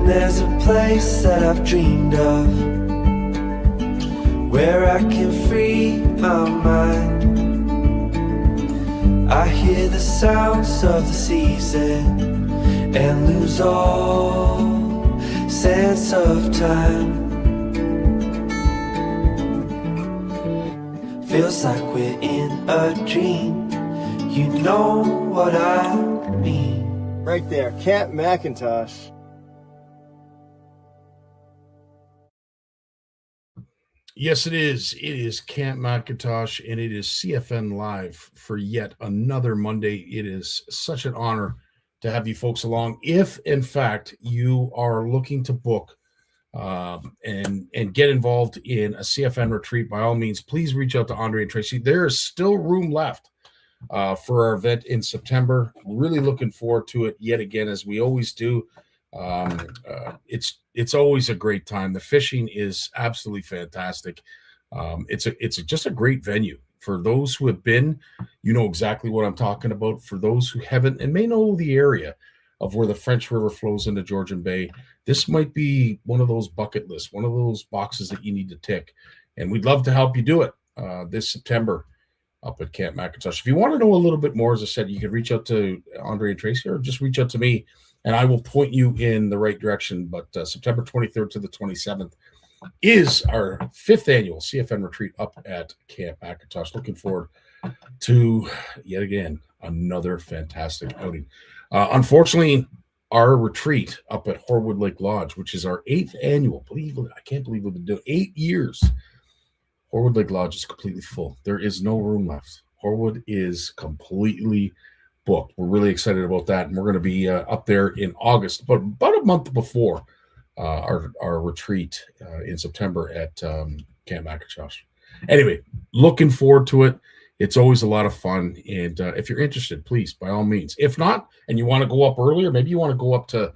There's a place that I've dreamed of, where I can free my mind. I hear the sounds of the season and lose all sense of time. Feels like we're in a dream, you know what I mean. Right there, Camp McIntosh. Yes, it is. It is Camp McIntosh, and it is CFN Live for yet another Monday. It is such an honor to have you folks along. If, in fact, you are looking to book and get involved in a CFN retreat, by all means, please reach out to Andre and Tracy. There is still room left for our event in September. Really looking forward to it yet again, as we always do. It's always a great time. The fishing is absolutely fantastic. It's just a great venue. For those who have been, you know exactly what I'm talking about. For those who haven't and may know the area of where the French River flows into Georgian Bay, this might be one of those bucket lists, one of those boxes that you need to tick. And we'd love to help you do it this September up at Camp McIntosh. If you want to know a little bit more, as I said, you can reach out to Andre and Tracy, or just reach out to me, and I will point you in the right direction. But September 23rd to the 27th is our 5th annual CFN retreat up at Camp McIntosh. Looking forward to, yet again, another fantastic outing. Unfortunately, our retreat up at Horwood Lake Lodge, which is our 8th annual, I can't believe we've been doing 8 years. Horwood Lake Lodge is completely full. There is no room left. Horwood is completely booked. We're really excited about that, and we're going to be up there in August, but about a month before our retreat in September at Camp McIntosh. Anyway, looking forward to it. It's always a lot of fun, and if you're interested, please, by all means. If not, and you want to go up earlier, maybe you want to go up to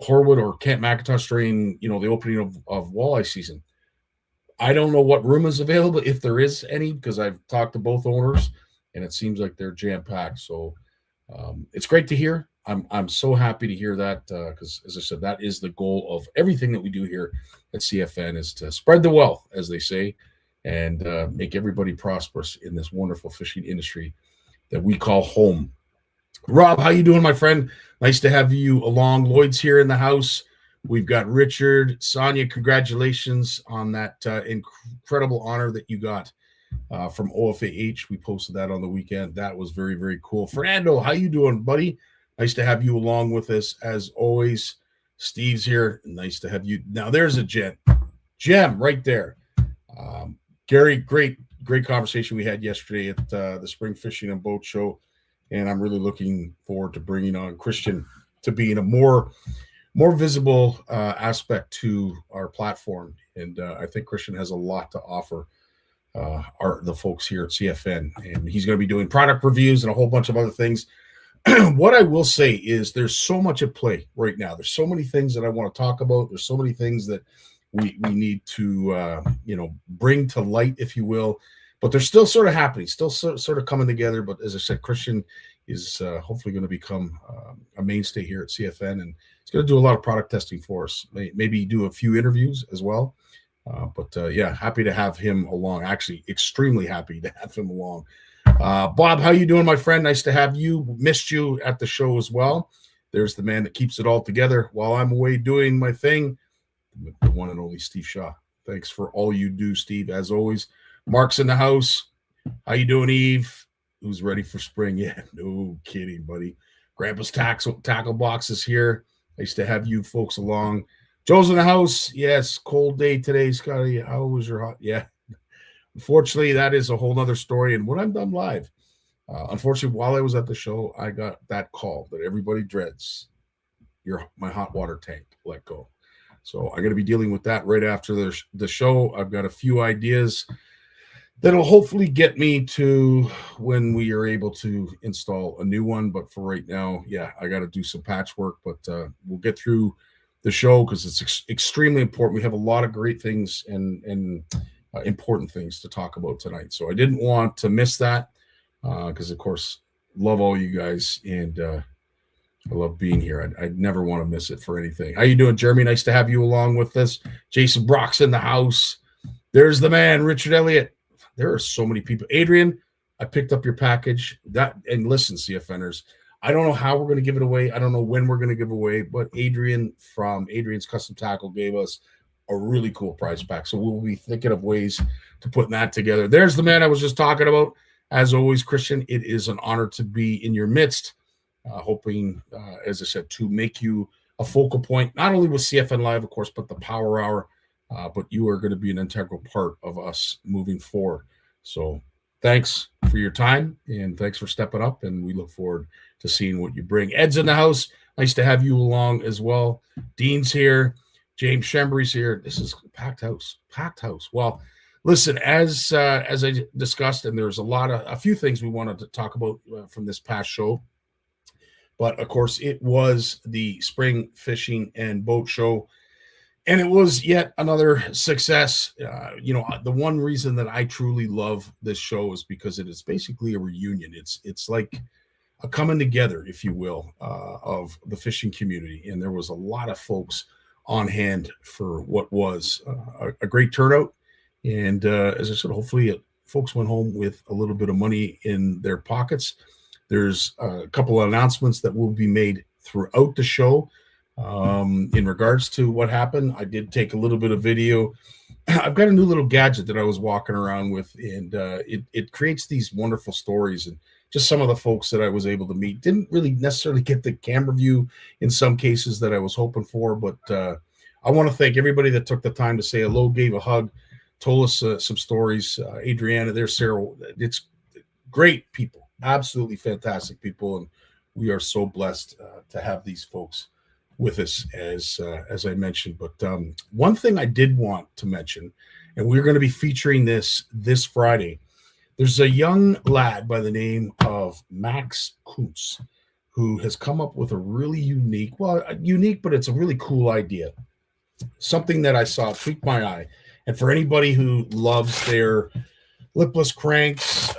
Horwood or Camp McIntosh during the opening of walleye season. I don't know what room is available, if there is any, because I've talked to both owners, and it seems like they're jam-packed. So it's great to hear. I'm so happy to hear that, because, as I said, that is the goal of everything that we do here at CFN, is to spread the wealth, as they say, and make everybody prosperous in this wonderful fishing industry that we call home. Rob, how you doing, my friend? Nice to have you along. Lloyd's here in the house. We've got Richard. Sonia, congratulations on that incredible honor that you got from OFAH. We posted that on the weekend. That was very, very cool. Fernando, how you doing, buddy? Nice to have you along with us, as always. Steve's here. Nice to have you. Now, there's a gem right there. Gary, great conversation we had yesterday at the Spring Fishing and Boat Show, and I'm really looking forward to bringing on Christian to be in a more visible aspect to our platform. And I think Christian has a lot to offer the folks here at CFN, and he's going to be doing product reviews and a whole bunch of other things. What I will say is there's so much at play right now. There's so many things that I want to talk about. There's so many things that we need to bring to light, if you will, but they're still sort of happening, still sort of coming together. But as I said, Christian is hopefully going to become a mainstay here at CFN, and he's going to do a lot of product testing for us, maybe do a few interviews as well. Yeah, happy to have him along. Actually, extremely happy to have him along. Bob, how you doing, my friend? Nice to have you. Missed you at the show as well. There's the man that keeps it all together while I'm away doing my thing, the one and only Steve Shaw. Thanks for all you do, Steve, as always. Mark's in the house. How you doing, Eve? Who's ready for spring? Yeah, no kidding, buddy. Grandpa's tackle box is here. Nice to have you folks along. Joe's in the house. Yes, cold day today, Scotty. How was your hot? Yeah. Unfortunately, that is a whole nother story. And when I'm done live, unfortunately, while I was at the show, I got that call that everybody dreads. My hot water tank let go. So I'm going to be dealing with that right after the show. I've got a few ideas that'll hopefully get me to when we are able to install a new one. But for right now, yeah, I got to do some patchwork. But we'll get through the show because it's extremely important. We have a lot of great things and important things to talk about tonight. So I didn't want to miss that because, of course, love all you guys. And I love being here. I'd never want to miss it for anything. How you doing, Jeremy? Nice to have you along with us. Jason Brock's in the house. There's the man, Richard Elliott. There are so many people. Adrian, I picked up your package. And listen, CFNers, I don't know how we're going to give it away. I don't know when we're going to give away, but Adrian from Adrian's Custom Tackle gave us a really cool prize pack. So we'll be thinking of ways to put that together. There's the man I was just talking about. As always, Christian, it is an honor to be in your midst, hoping, as I said, to make you a focal point, not only with CFN Live, of course, but the Power Hour. But you are going to be an integral part of us moving forward. So thanks for your time, and thanks for stepping up, and we look forward to seeing what you bring. Ed's in the house. Nice to have you along as well. Dean's here. James Shembry's here. This is packed house. Well, listen, as I discussed, and there's a few things we wanted to talk about from this past show. But, of course, it was the Spring Fishing and Boat Show, and it was yet another success. The one reason that I truly love this show is because it is basically a reunion. It's like a coming together, if you will, of the fishing community. And there was a lot of folks on hand for what was a great turnout. And as I said, hopefully folks went home with a little bit of money in their pockets. There's a couple of announcements that will be made throughout the show. In regards to what happened, I did take a little bit of video. I've got a new little gadget that I was walking around with, and it creates these wonderful stories. And just some of the folks that I was able to meet didn't really necessarily get the camera view in some cases that I was hoping for. But I want to thank everybody that took the time to say hello, gave a hug, told us some stories. Adriana, there's Sarah. It's great people, absolutely fantastic people, and we are so blessed to have these folks with us, as I mentioned. But one thing I did want to mention, and we're going to be featuring this Friday. There's a young lad by the name of Max Kuntz who has come up with a really unique, but it's a really cool idea. Something that I saw tweak my eye. And for anybody who loves their lipless cranks,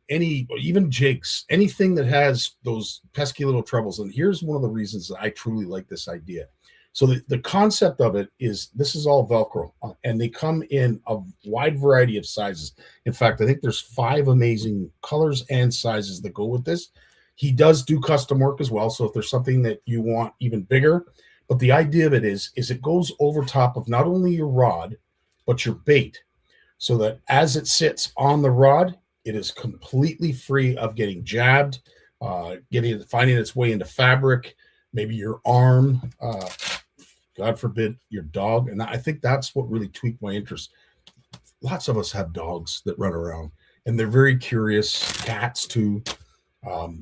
even jigs, anything that has those pesky little trebles. And here's one of the reasons that I truly like this idea. So the concept of it is this is all Velcro, and they come in a wide variety of sizes. In fact, I think there's 5 amazing colors and sizes that go with this. He does do custom work as well. So if there's something that you want even bigger, but the idea of it is it goes over top of not only your rod, but your bait, so that as it sits on the rod, it is completely free of getting jabbed, finding its way into fabric, maybe your arm, God forbid, your dog. And I think that's what really tweaked my interest. Lots of us have dogs that run around, and they're very curious, cats too.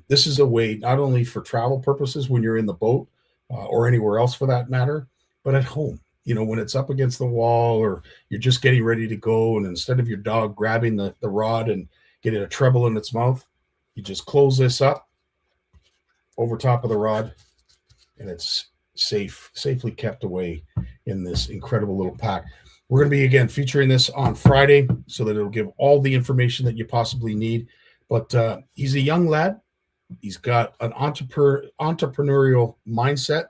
This is a way not only for travel purposes when you're in the boat or anywhere else for that matter, but at home. When it's up against the wall or you're just getting ready to go, and instead of your dog grabbing the rod and getting a treble in its mouth, you just close this up over top of the rod, and it's safely kept away in this incredible little pack. We're going to be, again, featuring this on Friday so that it'll give all the information that you possibly need. But he's a young lad. He's got an entrepreneurial mindset,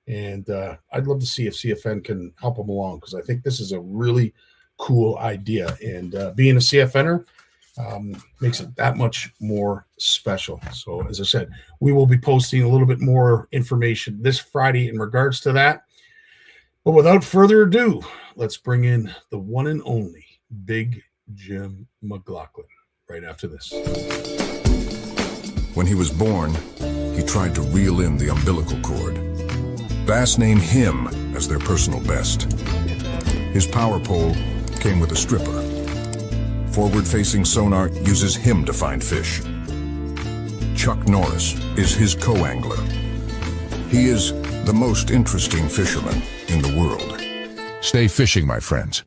and I'd love to see if CFN can help him along, because I think this is a really cool idea. And being a CFNer makes it that much more special. So, as I said, we will be posting a little bit more information this Friday in regards to that. But without further ado, let's bring in the one and only Big Jim McLaughlin right after this. When he was born, he tried to reel in the umbilical cord. Bass named him as their personal best. His power pole came with a stripper. Forward-facing sonar uses him to find fish. Chuck Norris is his co-angler. He is the most interesting fisherman in the world. Stay fishing, my friends.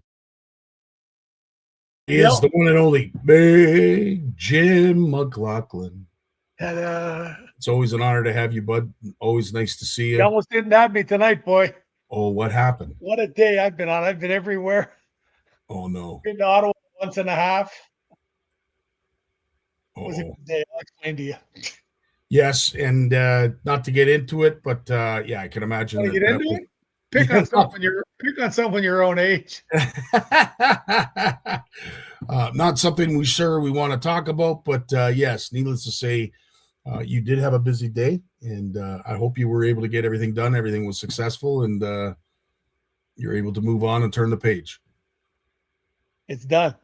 He is the one and only Big Jim McLaughlin. And, It's always an honor to have you, bud. Always nice to see you you. almost didn't have me tonight, boy. Oh, what happened? What a day I've been on. I've been everywhere. Oh, no. Been to Ottawa once and a half. It was a Oh, good day. I'll explain to you. Yes, and not to get into it, but yeah, I can imagine Want to that get that into was. it? Pick on someone your own age. Not something we want to talk about, but yes, needless to say, you did have a busy day, and I hope you were able to get everything done. Everything was successful, and you're able to move on and turn the page. It's done.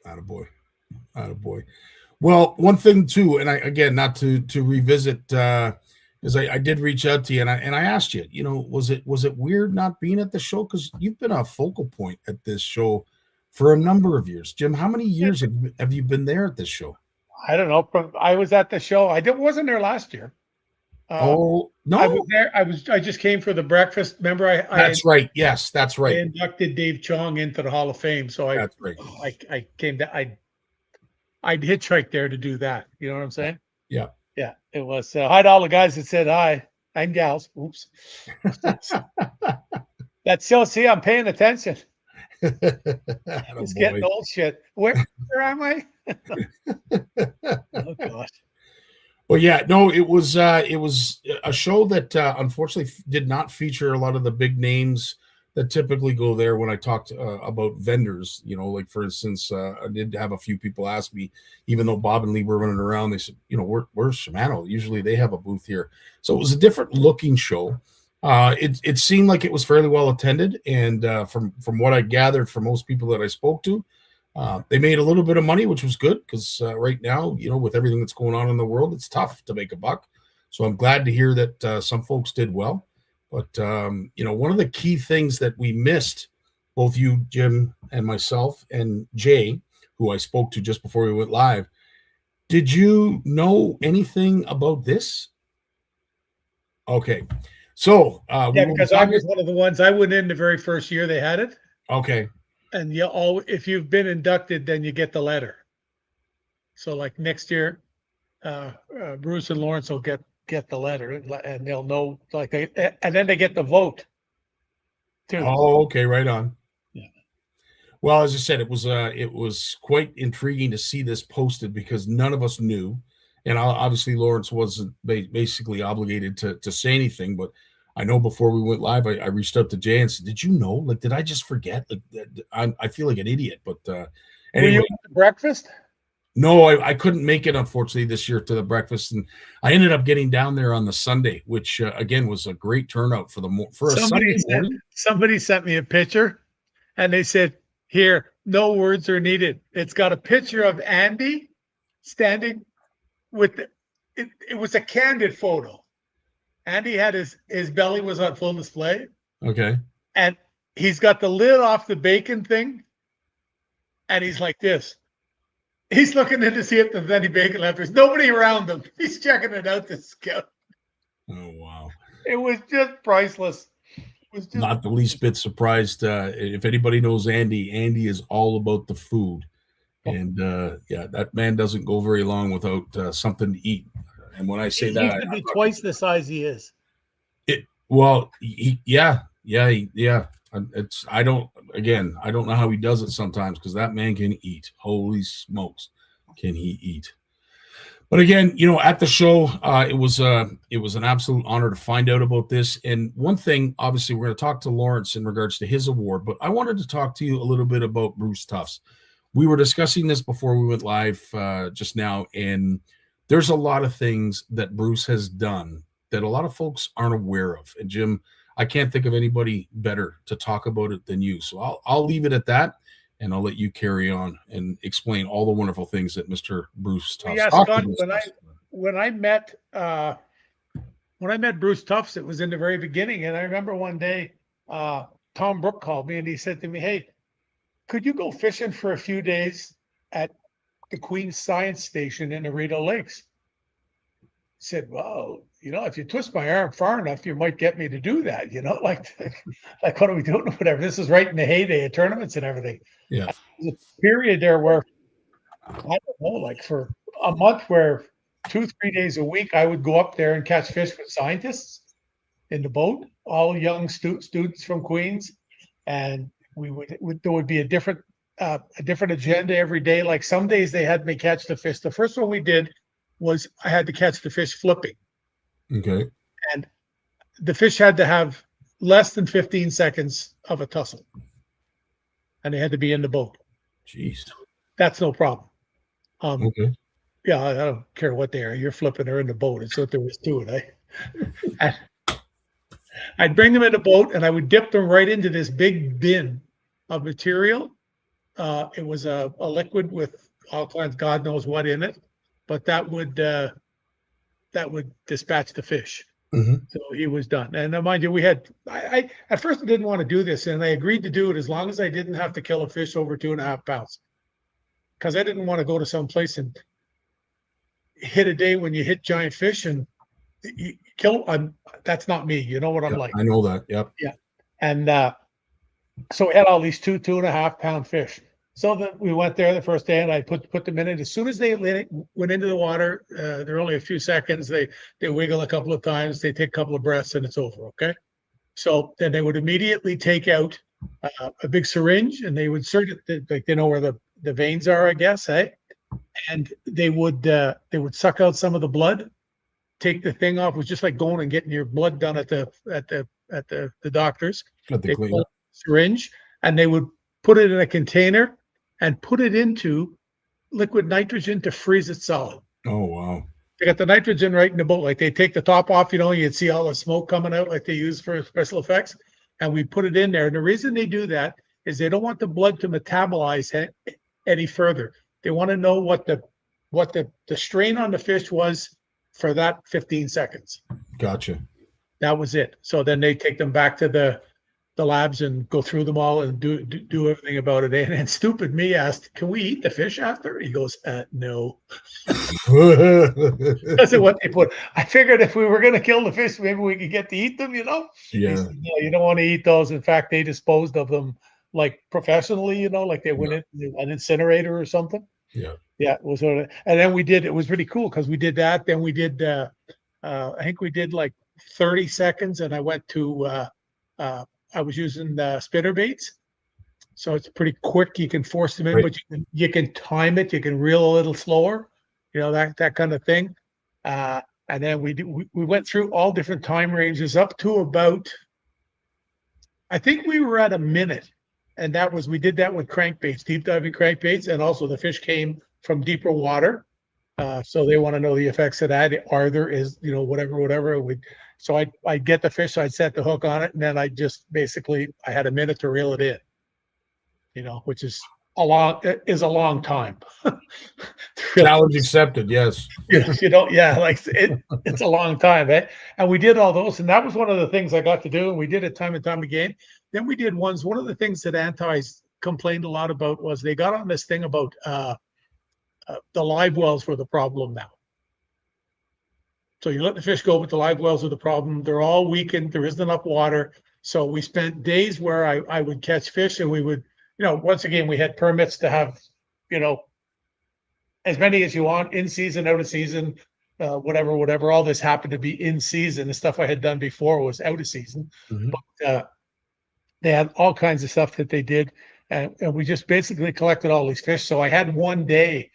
Attaboy. Attaboy. Well, one thing too, and I again not to revisit, is I did reach out to you and I asked you, was it weird not being at the show? Because you've been a focal point at this show for a number of years. Jim, how many years have you been there at this show? I don't know. I was at the show. Wasn't there last year. Oh no, I was there. I just came for the breakfast. Remember, that's right. Yes, that's I right. inducted Dave Chong into the Hall of Fame. So That's right. I came to I'd hitchhike there to do that. You know what I'm saying? Yeah. Yeah. It was hi to all the guys that said hi and gals. Oops. That's so. See, I'm paying attention. It's getting old shit. Where am I? Oh gosh. Well, yeah, no, it was a show that unfortunately did not feature a lot of the big names that typically go there when I talked about vendors. Like for instance, I did have a few people ask me, even though Bob and Lee were running around, they said, where's Shimano? Usually they have a booth here. So it was a different looking show. It seemed like it was fairly well attended, and from what I gathered from most people that I spoke to, they made a little bit of money, which was good because right now, with everything that's going on in the world, it's tough to make a buck. So I'm glad to hear that some folks did well. But one of the key things that we missed, both you, Jim, and myself, and Jay, who I spoke to just before we went live, did you know anything about this? Okay. So because I was one of the ones. I went in the very first year they had it. Okay. And if you've been inducted, then you get the letter. So like next year, Bruce and Lawrence will get the letter, and they'll know and then they get the vote too. Oh, okay, right on. Yeah. Well, as I said, it was quite intriguing to see this posted because none of us knew. And obviously, Lawrence wasn't basically obligated to say anything. But I know before we went live, I reached out to Jay and said, "Did you know? Like, did I just forget? Like, I feel like an idiot." But anyway, were you at the breakfast? No, I couldn't make it, unfortunately, this year to the breakfast, and I ended up getting down there on the Sunday, which again was a great turnout for a Sunday morning. Somebody sent me a picture, and they said, "Here, no words are needed." It's got a picture of Andy standing with it was a candid photo. Andy had his belly was on full display. Okay. And he's got the lid off the bacon thing. And he's like this. He's looking in to see if there's any bacon left. There's nobody around him. He's checking it out to scout. Oh, wow. It was just priceless. It was just not the least bit surprised. If anybody knows Andy is all about the food. And yeah, that man doesn't go very long without something to eat. And when I say he that, used to be twice the size he is. Yeah. I don't know how he does it sometimes because that man can eat. Holy smokes, can he eat? But again, at the show, it was an absolute honor to find out about this. And one thing, obviously, we're going to talk to Lawrence in regards to his award, but I wanted to talk to you a little bit about Bruce Tufts. We were discussing this before we went live just now, and there's a lot of things that Bruce has done that a lot of folks aren't aware of. And Jim, I can't think of anybody better to talk about it than you. So I'll leave it at that, and I'll let you carry on and explain all the wonderful things that Mr. Bruce Tufts. Yeah, Scott, when I met Bruce Tufts, it was in the very beginning, and I remember one day Tom Brook called me and he said to me, "Hey, could you go fishing for a few days at the Queen's Science Station in the Rideau Lakes?" I said, "Well, if you twist my arm far enough, you might get me to do that. Like what are we doing? Whatever." This is right in the heyday of tournaments and everything. Yeah. There's a period there where, I don't know, like for a month where 2-3 days a week, I would go up there and catch fish with scientists in the boat, all young students from Queens. And there would be a different agenda every day. Like some days they had me catch the fish. The first one we did was I had to catch the fish flipping. Okay. And the fish had to have less than 15 seconds of a tussle. And they had to be in the boat. Jeez. That's no problem. Okay. Yeah, I don't care what they are. You're flipping her in the boat. It's what there was to it. I'd bring them in the boat and I would dip them right into this big bin of material. It was a liquid with all kinds, God knows what in it, but that would dispatch the fish. Mhm. So he was done. And mind you, I at first I didn't want to do this, and I agreed to do it as long as I didn't have to kill a fish over 2.5 pounds, because I didn't want to go to some place and hit a day when you hit giant fish and you kill. That's not me. You know what I'm Yeah, like. I know that. Yep. Yeah. And so we had all these 2.5 pound fish. So that we went there the first day and I put them in it. As soon as they went into the water, they're only a few seconds. They wiggle a couple of times, they take a couple of breaths and it's over. Okay. So then they would immediately take out a big syringe and they would insert it, like they know where the veins are, I guess, eh? And they would suck out some of the blood, take the thing off. It was just like going and getting your blood done at the doctor's. Got the They clean pull up. a syringe and they would put it in a container and put it into liquid nitrogen to freeze it solid. Oh wow. They got the nitrogen right in the boat. Like they take the top off, you'd see all the smoke coming out like they use for special effects. And we put it in there. And the reason they do that is they don't want the blood to metabolize any further. They want to know what the strain on the fish was for that 15 seconds. Gotcha. That was it. So then they take them back to the labs and go through them all and do everything about it. And stupid me asked, "Can we eat the fish after?" He goes, "No." That's what they put. I figured if we were going to kill the fish, maybe we could get to eat them, Yeah. He said, "No, you don't want to eat those. In fact, they disposed of them like professionally, like they went in an incinerator or something." Yeah. Yeah, it was sort of, and then it was really cool because we did that. Then we did, I think we did like 30 seconds and I went to, I was using spinner baits. So it's pretty quick. You can force them in, Right. but you can time it. You can reel a little slower, that kind of thing. And then we went through all different time ranges up to about, I think we were at a minute. And we did that with crankbaits, deep diving crankbaits. And also the fish came from deeper water. So they want to know the effects of that. There is, whatever. So I'd get the fish, so I'd set the hook on it. And then I had a minute to reel it in, which is a long time. Challenge accepted. Yes. It's a long time, eh? And we did all those, and that was one of the things I got to do, and we did it time and time again. Then we did one of the things that Antis complained a lot about was they got on this thing about the live wells were the problem now. So you let the fish go, but the live wells are the problem. They're all weakened. There isn't enough water. So we spent days where I would catch fish and we would, once again, we had permits to have, as many as you want, in season, out of season, whatever. All this happened to be in season. The stuff I had done before was out of season. Mhm. But they had all kinds of stuff that they did. And we just basically collected all these fish. So I had one day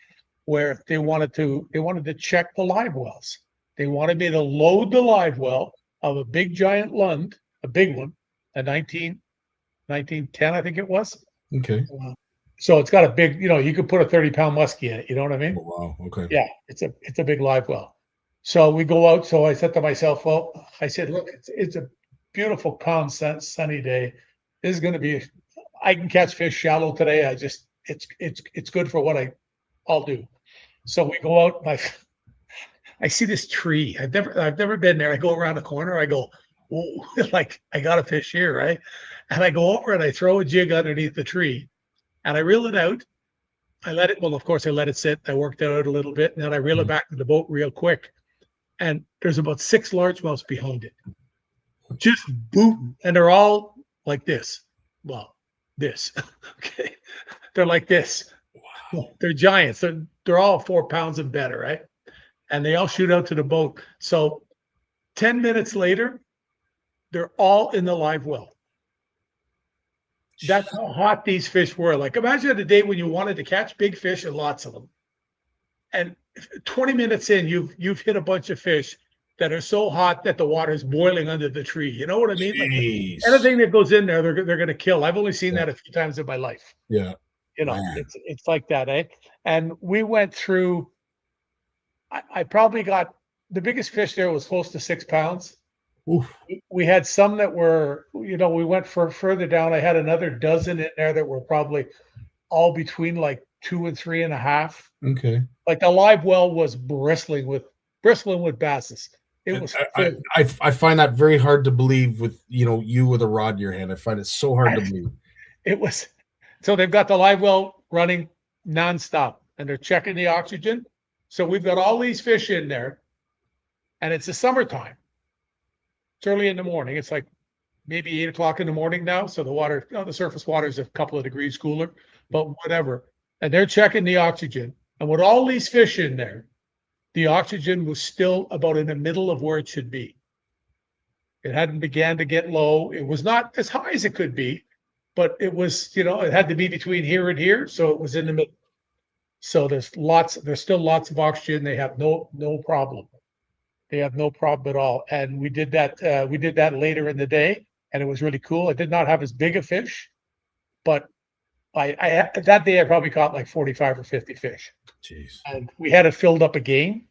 where they wanted to check the live wells. They wanted me to load the live well of a big giant Lund, a big one, a 1910, I think it was. Okay. So it's got a big, you could put a 30-pound muskie in it. You know what I mean? Oh, wow. Okay. Yeah, it's a big live well. So we go out. So I said to myself, well, I said, look, it's a beautiful, calm, sunny day. This is going to be, I can catch fish shallow today. It's good for what I'll do. So we go out and I see this tree. I've never been there. I go around the corner. I go, whoa, like I got a fish here, right? And I go over and I throw a jig underneath the tree, and I reel it out. I let it. Well, of course, I let it sit. I worked it out a little bit, and then I reel it back to the boat real quick. And there's about 6 largemouths behind it, just booting, and they're all like this. Well, this, okay? They're like this. Wow. They're giants. They're all 4 pounds and better, right? And they all shoot out to the boat. So 10 minutes later, they're all in the live well. That's how hot these fish were. Like, imagine a day when you wanted to catch big fish and lots of them. and 20 minutes in, you've hit a bunch of fish that are so hot that the water's boiling under the tree. You know what I mean? Like Jeez. anything that goes in there, they're going to kill. I've only seen Yeah. that a few times in my life. Yeah. You know, Man. it's like that, eh? And we went through. I probably got the biggest fish there was close to 6 pounds. Oof. We had some that were, we went further down. I had another dozen in there that were probably all between like 2 and 3.5. Okay. Like the live well was bristling with basses. It was. I find that very hard to believe with you with a rod in your hand. I find it so hard to believe. It was. So they've got the live well running nonstop, and they're checking the oxygen. So we've got all these fish in there, and it's the summertime. It's early in the morning. It's like maybe 8 o'clock in the morning now. So the water, the surface water is a couple of degrees cooler, but whatever. And they're checking the oxygen. And with all these fish in there, the oxygen was still about in the middle of where it should be. It hadn't began to get low. It was not as high as it could be, but it was, it had to be between here and here. So it was in the middle. So there's still lots of oxygen. They have no problem. They have no problem at all. And we did that later in the day, and it was really cool. I did not have as big a fish, but I that day I probably caught like 45 or 50 fish. Jeez. And we had it filled up again,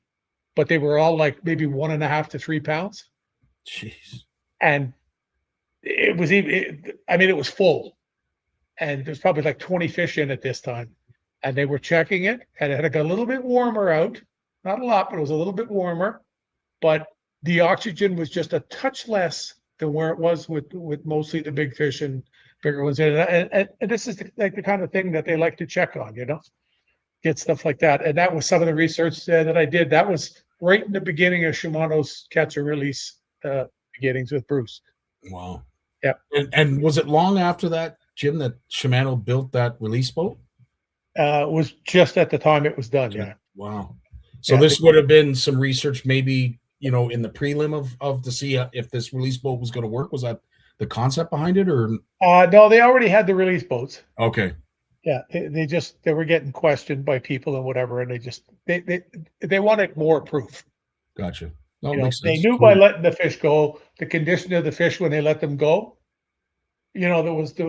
but they were all like maybe 1.5 to 3 pounds. Jeez. And it was it was full, and there's probably like 20 fish in it this time. And they were checking it, and it had got a little bit warmer out. Not a lot, but it was a little bit warmer. But the oxygen was just a touch less than where it was with mostly the big fish and bigger ones in it. And this is the kind of thing that they like to check on, get stuff like that. And that was some of the research that I did. That was right in the beginning of Shimano's catch and release beginnings with Bruce. Wow. Yeah. And was it long after that, Jim, that Shimano built that release boat? It was just at the time it was done. Yeah. Wow. So this would have been some research, maybe, in the prelim of to see if this release boat was going to work. Was that the concept behind it, or? No, they already had the release boats. Okay. Yeah. They were getting questioned by people and whatever. And they wanted more proof. Gotcha. They knew by letting the fish go, the condition of the fish when they let them go. There was they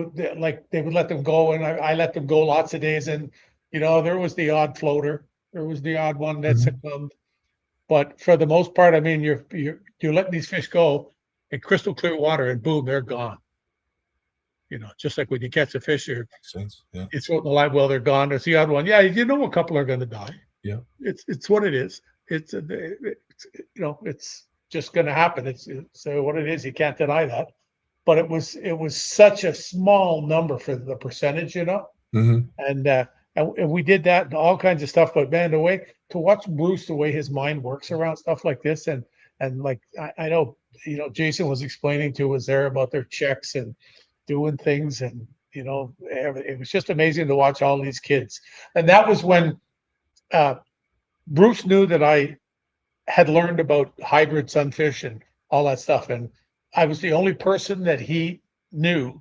would let them go, and I let them go lots of days, and there was the odd floater, there was the odd one that succumbed, but for the most part, I mean, you're letting these fish go in crystal clear water, and boom, they're gone. Just like when you catch a fish, you throw it in the live well, they're gone. There's the odd one, yeah, a couple are going to die. Yeah, it's what it is. It's just going to happen. It's what it is. You can't deny that. But it was such a small number for the percentage, Mm-hmm. And we did that and all kinds of stuff. But man, to watch Bruce, the way his mind works around stuff like this, and like I know, Jason was explaining to us there about their checks and doing things, and it was just amazing to watch all these kids. And that was when Bruce knew that I had learned about hybrid sunfish and all that stuff, and I was the only person that he knew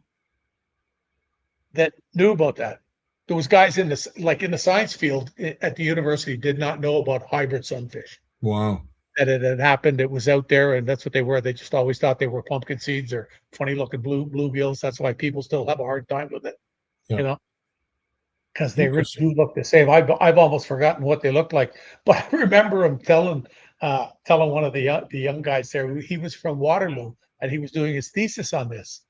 about that. There was guys in the science field at the university did not know about hybrid sunfish. Wow. That it had happened. It was out there, and that's what they were. They just always thought they were pumpkin seeds or funny looking bluegills. That's why people still have a hard time with it, because they really do look the same. I've almost forgotten what they look like, but I remember him telling one of the young guys there. He was from Waterloo, and he was doing his thesis on this.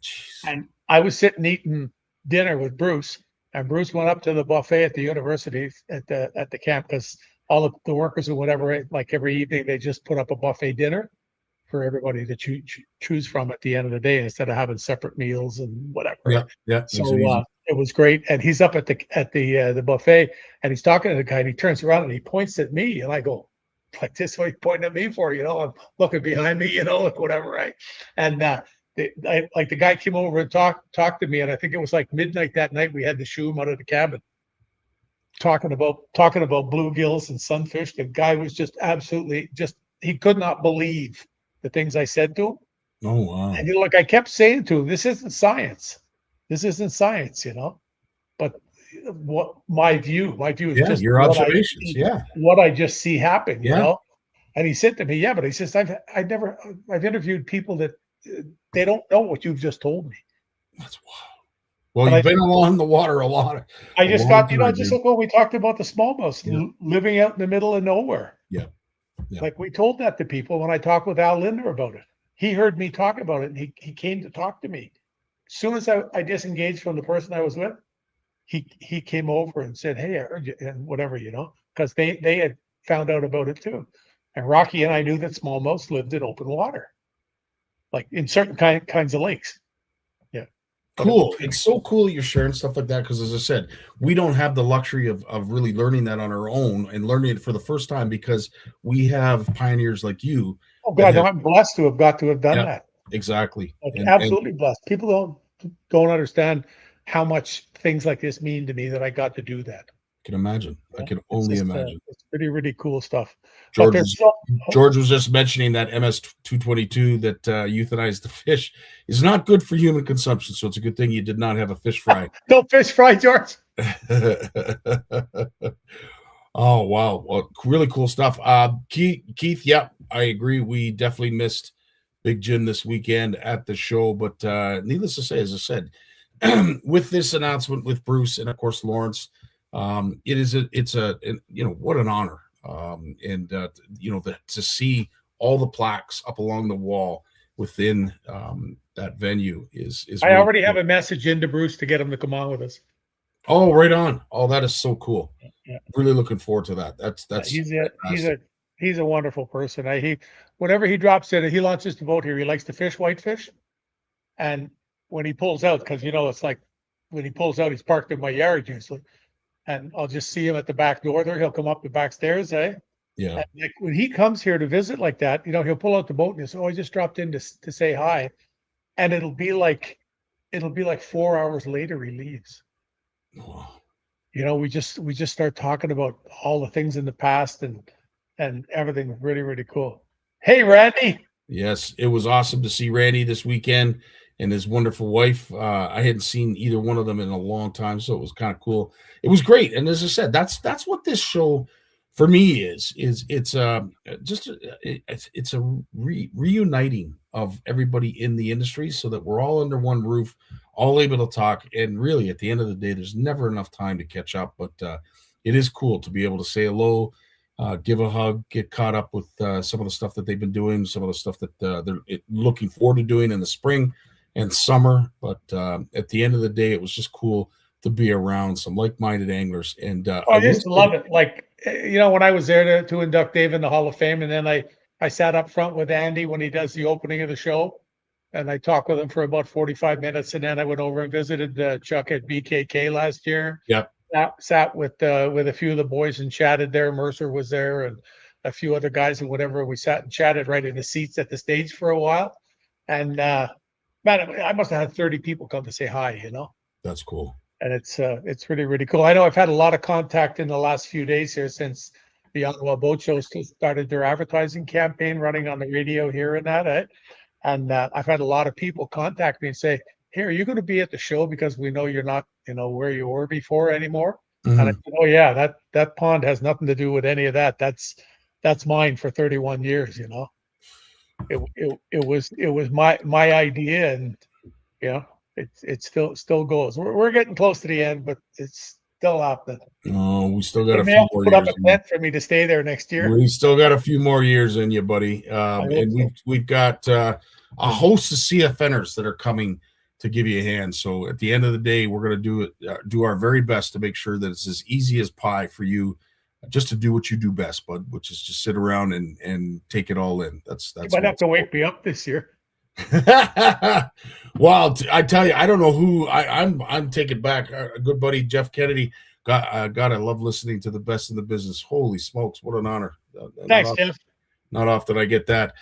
Jeez. And I was sitting eating dinner with Bruce, and Bruce went up to the buffet at the university at the camp, because all of the workers or whatever, like every evening, they just put up a buffet dinner for everybody to choose from at the end of the day, instead of having separate meals and whatever. Yeah. So it was great. And he's up at the buffet, and he's talking to the guy, and he turns around and he points at me, and I go, like this, what are you pointing at me for? I'm looking behind me, like whatever, right? And the guy came over and talked to me, and I think it was like midnight that night. We had to shoo him out of the cabin, talking about bluegills and sunfish. The guy was just absolutely he could not believe the things I said to him. Oh wow! And I kept saying to him, "This isn't science. This isn't science," But what my view is Yeah, just your observations. Yeah. what I just see happen, you Yeah. know? And he said to me, yeah, but he says, I've interviewed people that they don't know what you've just told me. That's wild. Well, And you've been along the water a I just long got, you know, time, just dude. like when we talked about the smallmouth Yeah. living out in the middle of nowhere. Yeah. Yeah. Like we told that to people when I talked with Al Linder about it. He heard me talk about it and he came to talk to me. As soon as I disengaged from the person I was with, he came over and said, hey, I heard you, and whatever, you know, because they had found out about it too. And Rocky and I knew that smallmouths lived in open water, like in certain kinds of lakes. Yeah. Cool. It's so cool that you're sharing stuff like that because, as I said, we don't have the luxury of really learning that on our own and learning it for the first time because we have pioneers like you. Oh God, no, I'm blessed to have done Yeah, that. exactly. Like, absolutely blessed. People don't understand how much things like this mean to me that I got to do that. I can imagine. I can It's only just, imagine. it's really cool stuff. But George there's George was just mentioning that MS-222 that euthanized the fish is not good for human consumption. So it's a good thing you did not have a fish fry. no fish fry, George. Oh, wow. Well, really cool stuff. Keith, yeah, I agree. We definitely missed Big Jim this weekend at the show. But needless to say, as I said, with this announcement with Bruce and, of course, Lawrence, it's what an honor. To see all the plaques up along the wall within that venue is I really already cool. have a message into Bruce to get him to come on with us. Oh, right on. Oh, that is so cool. Yeah. Really looking forward to that. That's He's a wonderful person. Whenever he drops in, he launches the boat here. He likes to fish whitefish, and when he pulls out, because it's like when he pulls out, he's parked in my yard usually, and I'll just see him at the back door there. He'll come up the back stairs, eh? Yeah. And like when he comes here to visit like that, he'll pull out the boat and he'll say, "Oh, I just dropped in to say hi," and it'll be like 4 hours later he leaves. Wow. We just start talking about all the things in the past and everything really, really cool. Hey, Randy. Yes, it was awesome to see Randy this weekend and his wonderful wife. I hadn't seen either one of them in a long time, so it was kind of cool. It was great, and as I said, that's what this show for me is it's a reuniting of everybody in the industry so that we're all under one roof, all able to talk. And really, at the end of the day, there's never enough time to catch up, but it is cool to be able to say hello, give a hug, get caught up with some of the stuff that they've been doing, some of the stuff that they're looking forward to doing in the spring and summer. But at the end of the day, it was just cool to be around some like-minded anglers. And I just love it. Like, when I was there to induct Dave in the Hall of Fame, and then I sat up front with Andy when he does the opening of the show, and I talked with him for about 45 minutes, and then I went over and visited Chuck at BKK last year. Yeah. Sat with a few of the boys and chatted there. Mercer was there and a few other guys and whatever. We sat and chatted right in the seats at the stage for a while. And man, I must have had 30 people come to say hi, That's cool. And it's really, really cool. I know I've had a lot of contact in the last few days here since the Ottawa Boat Show started their advertising campaign running on the radio here and that. And I've had a lot of people contact me and say, "Hey, are you going to be at the show? Because we know you're not, where you were before anymore." Mm-hmm. And I said, "Oh yeah, that pond has nothing to do with any of that. That's mine for 31 years. It was my idea, and it still goes. We're getting close to the end, but it's still happening. Oh, we still got a They few have to more put up years. a tent for me to stay there next year. We still got a few more years in you, buddy. And so. we've got a host of CFNers that are coming to give you a hand. So at the end of the day, we're going to do our very best to make sure that it's as easy as pie for you just to do what you do best, bud, which is just sit around and take it all in. That's You might have to wake me up this year. Well, I tell you, I don't know who I'm taking back. A good buddy, Jeff Kennedy. God, I love listening to the best in the business. Holy smokes, what an honor! Thanks, Jeff. Not often I get that.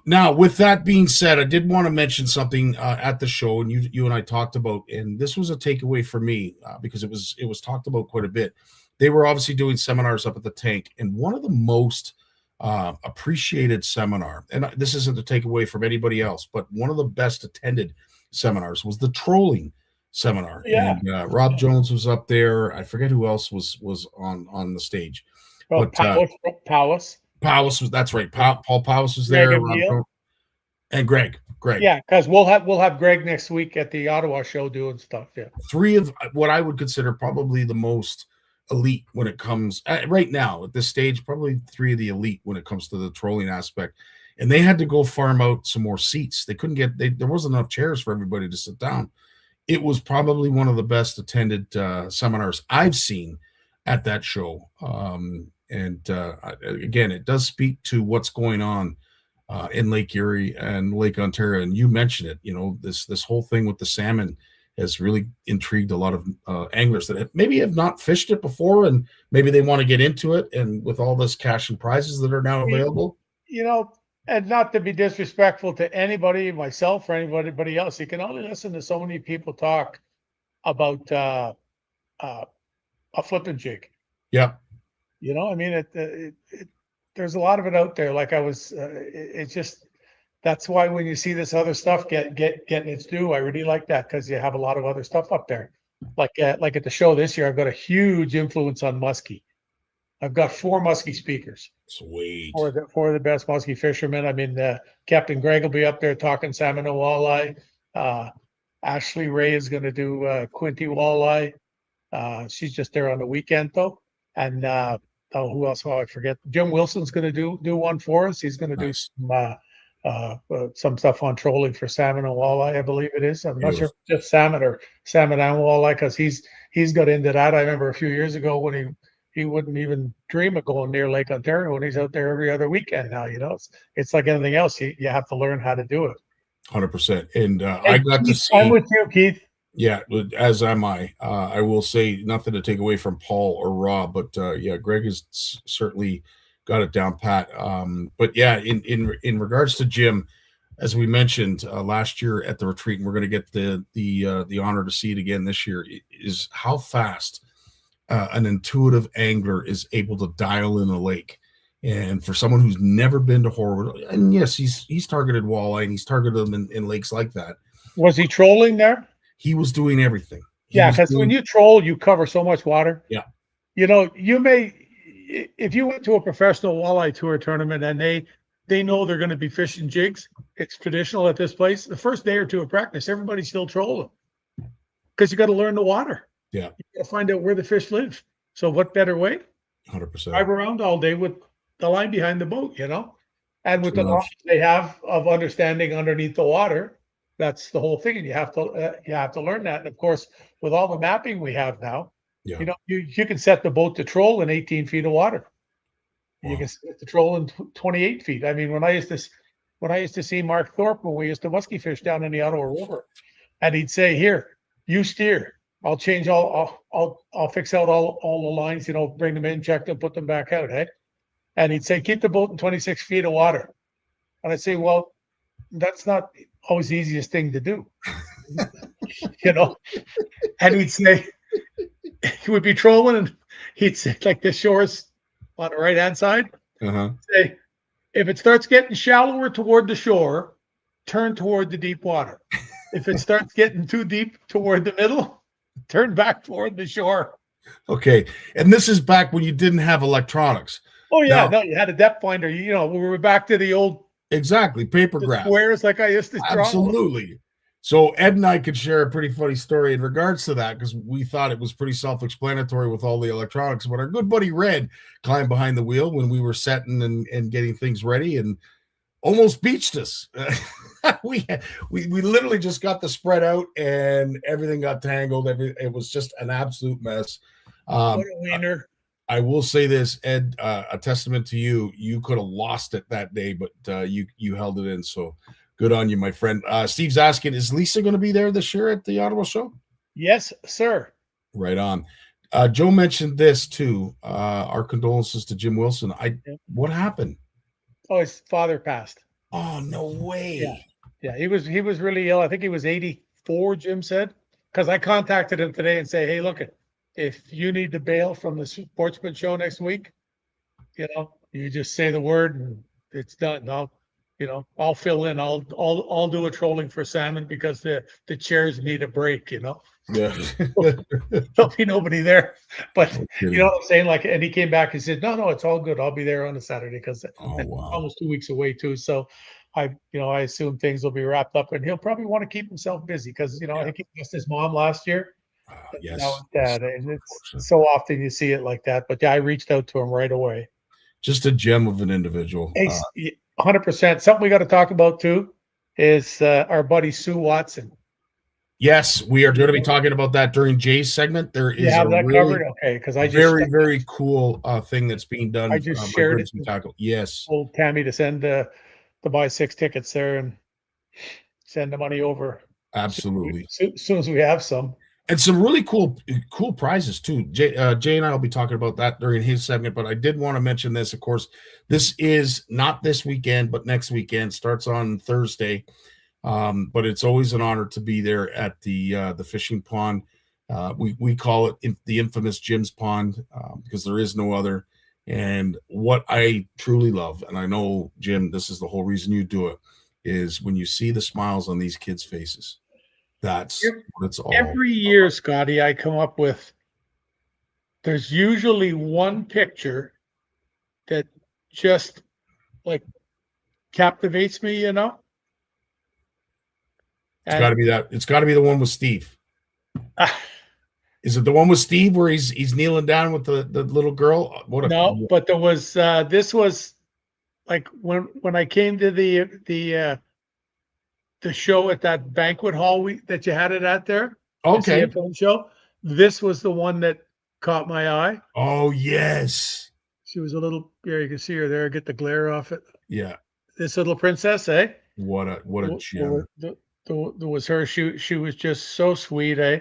Now, with that being said, I did want to mention something at the show, and you and I talked about, and this was a takeaway for me because it was talked about quite a bit. They were obviously doing seminars up at the tank, and one of the most appreciated seminar, and this isn't a takeaway from anybody else, but one of the best attended seminars was the trolling seminar. Yeah. And Rob Jones was up there. I forget who else was on the stage, Well, but Powis. Powis was, that's right. Paul Powis was Greg there. and Neil. And Greg. Yeah, because we'll have Greg next week at the Ottawa show doing stuff. Yeah. Three of what I would consider probably the most elite when it comes right now at this stage, probably three of the elite when it comes to the trolling aspect. And they had to go farm out some more seats. They couldn't get, there wasn't enough chairs for everybody to sit down. It was probably one of the best attended seminars I've seen at that show. And again, it does speak to what's going on in Lake Erie and Lake Ontario. And you mentioned it, this whole thing with the salmon has really intrigued a lot of anglers that maybe have not fished it before, and maybe they want to get into it. And with all this cash and prizes that are now available, and not to be disrespectful to anybody, myself or anybody else, you can only listen to so many people talk about a flipping jig. Yeah. I mean, there's a lot of it out there. Like it's just, that's why when you see this other stuff getting its due, I really like that, because you have a lot of other stuff up there. Like at the show this year, I've got a huge influence on muskie. I've got 4 muskie speakers. Sweet. For the best muskie fishermen. I mean, Captain Greg will be up there talking salmon and walleye. Ashley Ray is going to do Quinty walleye. She's just there on the weekend though. And who else? Oh, I forget. Jim Wilson's going to do one for us. He's going to do some stuff on trolling for salmon and walleye, I believe it is. I'm not sure if it's just salmon or salmon and walleye, because he's got into that. I remember a few years ago when he wouldn't even dream of going near Lake Ontario, and he's out there every other weekend now. It's like anything else. You have to learn how to do it. 100%. And I got to see. I'm with you, Keith. Yeah, as am I. I will say nothing to take away from Paul or Rob, but yeah, Greg has certainly got it down pat. But yeah, in regards to Jim, as we mentioned last year at the retreat, and we're going to get the honor to see it again this year, is how fast an intuitive angler is able to dial in a lake. And for someone who's never been to Horwood, and yes, he's targeted walleye and he's targeted them in lakes like that. Was he trolling there? He was doing everything. Because when you troll, you cover so much water. Yeah. You may, if you went to a professional walleye tour tournament and they know they're going to be fishing jigs, it's traditional at this place. The first day or two of practice, everybody's still trolling, because you got to learn the water. Yeah. You got to find out where the fish live. So what better way? 100%. Drive around all day with the line behind the boat, and with the knowledge they have of understanding underneath the water. That's the whole thing, and you have to learn that. And of course, with all the mapping we have now, you can set the boat to troll in 18 feet of water. Wow. You can set it to troll in 28 feet. I mean, when I used to see Mark Thorpe when we used to muskie fish down in the Ottawa River, and he'd say, "Here, you steer. I'll change I'll fix out all the lines. Bring them in, check them, put them back out." Hey, and he'd say, "Keep the boat in 26 feet of water." And I'd say, "Well, that's not always the easiest thing to do." And he'd say, he would be trolling, and he'd say, like, the shore's on the right hand side. Say, if it starts getting shallower toward the shore, turn toward the deep water. If it starts getting too deep toward the middle, turn back toward the shore. Okay. And this is back when you didn't have electronics. Oh yeah, no, you had a depth finder. We were back to the old paper graph squares like I used to draw. Absolutely. So Ed and I could share a pretty funny story in regards to that, because we thought it was pretty self-explanatory with all the electronics. But our good buddy Red climbed behind the wheel when we were setting and getting things ready, and almost beached us. we literally just got the spread out and everything got tangled. It was just an absolute mess. What a wiener. I will say this, Ed, a testament to you. You could have lost it that day, but you held it in. So good on you, my friend. Steve's asking, is Lisa going to be there this year at the Ottawa show? Yes, sir. Right on. Joe mentioned this too. Our condolences to Jim Wilson. What happened? Oh, his father passed. Oh, no way. Yeah. He was really ill. I think he was 84, Jim said, because I contacted him today and say, "Hey, look, if you need to bail from the Sportsman show next week, you just say the word and it's done. I'll fill in. I'll do a trolling for salmon because the chairs need a break. Yeah. There'll be nobody there. But Kidding. you know what I'm saying? Like, and he came back and said, no, it's all good. I'll be there on a Saturday because Oh, it's wow. almost 2 weeks away too. So I assume things will be wrapped up, and he'll probably want to keep himself busy because I think he lost his mom last year. Yes. Now his dad, and it's so often you see it like that. But yeah, I reached out to him right away. Just a gem of an individual. 100%. Something we got to talk about too is our buddy Sue Watson. Yes, we are going to be talking about that during Jay's segment. There is a that really covered? Okay, because I just very cool thing that's being done. I just shared it. Tackle. Yes, told Tammy to send to buy 6 tickets there and send the money over. Absolutely. As soon as we have some. And some really cool prizes too. Jay and I will be talking about that during his segment, but I did want to mention this. Of course, this is not this weekend, but next weekend. Starts on Thursday. But it's always an honor to be there at the fishing pond. We call it the infamous Jim's Pond because there is no other. And what I truly love, and I know, Jim, this is the whole reason you do it, is when you see the smiles on these kids' faces. That's what it's all every year, Scotty, I come up with, there's usually one picture that just like captivates me, It's got to be that. It's got to be the one with Steve. Is it the one with Steve where he's kneeling down with the little girl? No, but there was this was like when I came to the show at that banquet hall that you had it at there. Okay. The CFN show. This was the one that caught my eye. Oh yes. She was a little. Here you can see her there. Get the glare off it. Yeah. This little princess, eh? What a gem. There was her. She was just so sweet, eh?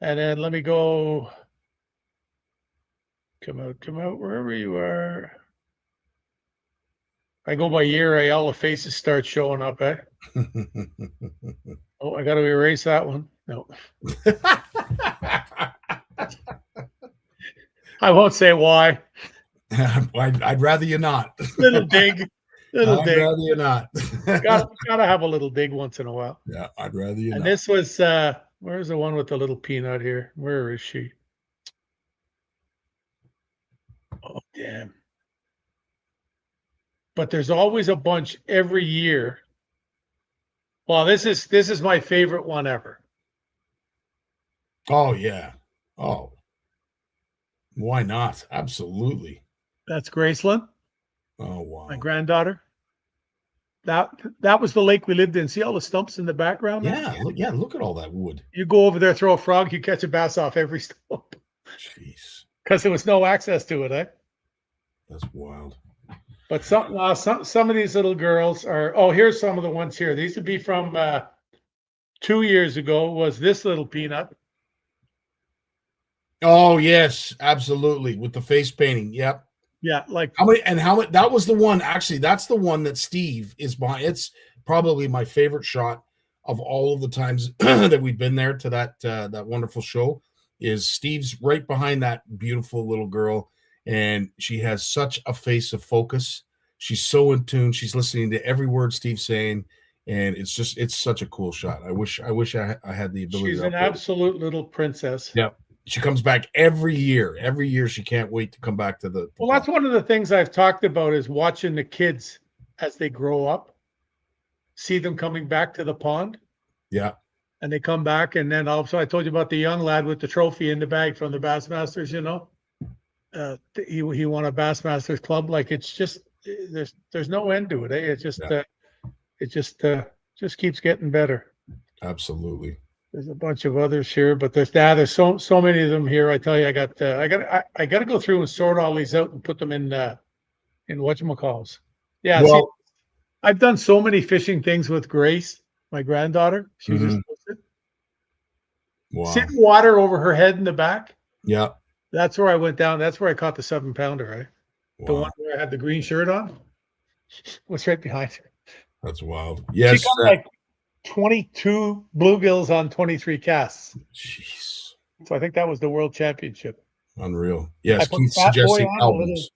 And then let me go. Come out, wherever you are. I go by year, eh? All the faces start showing up, eh? Oh, I got to erase that one. No. I won't say why. I'd rather you not. Little dig. I'd rather you not. Gotta have a little dig once in a while. Yeah, I'd rather you not. And this was where's the one with the little peanut here? Where is she? Oh damn. But there's always a bunch every year. Well, this is my favorite one ever. Oh yeah. Oh. Why not? Absolutely. That's Graceland. Oh wow. My granddaughter. That was the lake we lived in. See all the stumps in the background? Yeah, look at all that wood. You go over there, throw a frog, you catch a bass off every stump. Jeez. Because there was no access to it, eh? That's wild. But some of these little girls are. Oh, here's some of the ones here. These would be from 2 years ago. Was this little peanut? Oh yes, absolutely. With the face painting. Yep. Yeah, like how many? That was the one. Actually, that's the one that Steve is behind. It's probably my favorite shot of all of the times that we've been there to that wonderful show. Is Steve's right behind that beautiful little girl, and she has such a face of focus. She's so in tune. She's listening to every word Steve's saying, and it's such a cool shot. I wish I had the ability. She's an absolute little princess. Yep. She comes back every year. Every year she can't wait to come back to the well, that's one of the things I've talked about is watching the kids as they grow up, see them coming back to the pond. Yeah. And they come back, and then also I told you about the young lad with the trophy in the bag from the Bassmasters, he won a Bassmasters club. Like it's just there's no end to it. Eh? It just keeps getting better. Absolutely. There's a bunch of others here, but there's so many of them here. I tell you, I got to go through and sort all these out and put them in whatchamacalls. Yeah, well, see, I've done so many fishing things with Grace, my granddaughter. She was just sitting water over her head in the back. Yeah, that's where I went down. That's where I caught the 7-pounder. Right, the one where I had the green shirt on was right behind her. That's wild. Yes, she got like 22 bluegills on 23 casts. Jeez. So I think that was the world championship. Unreal. Yes, Keith's suggesting albums.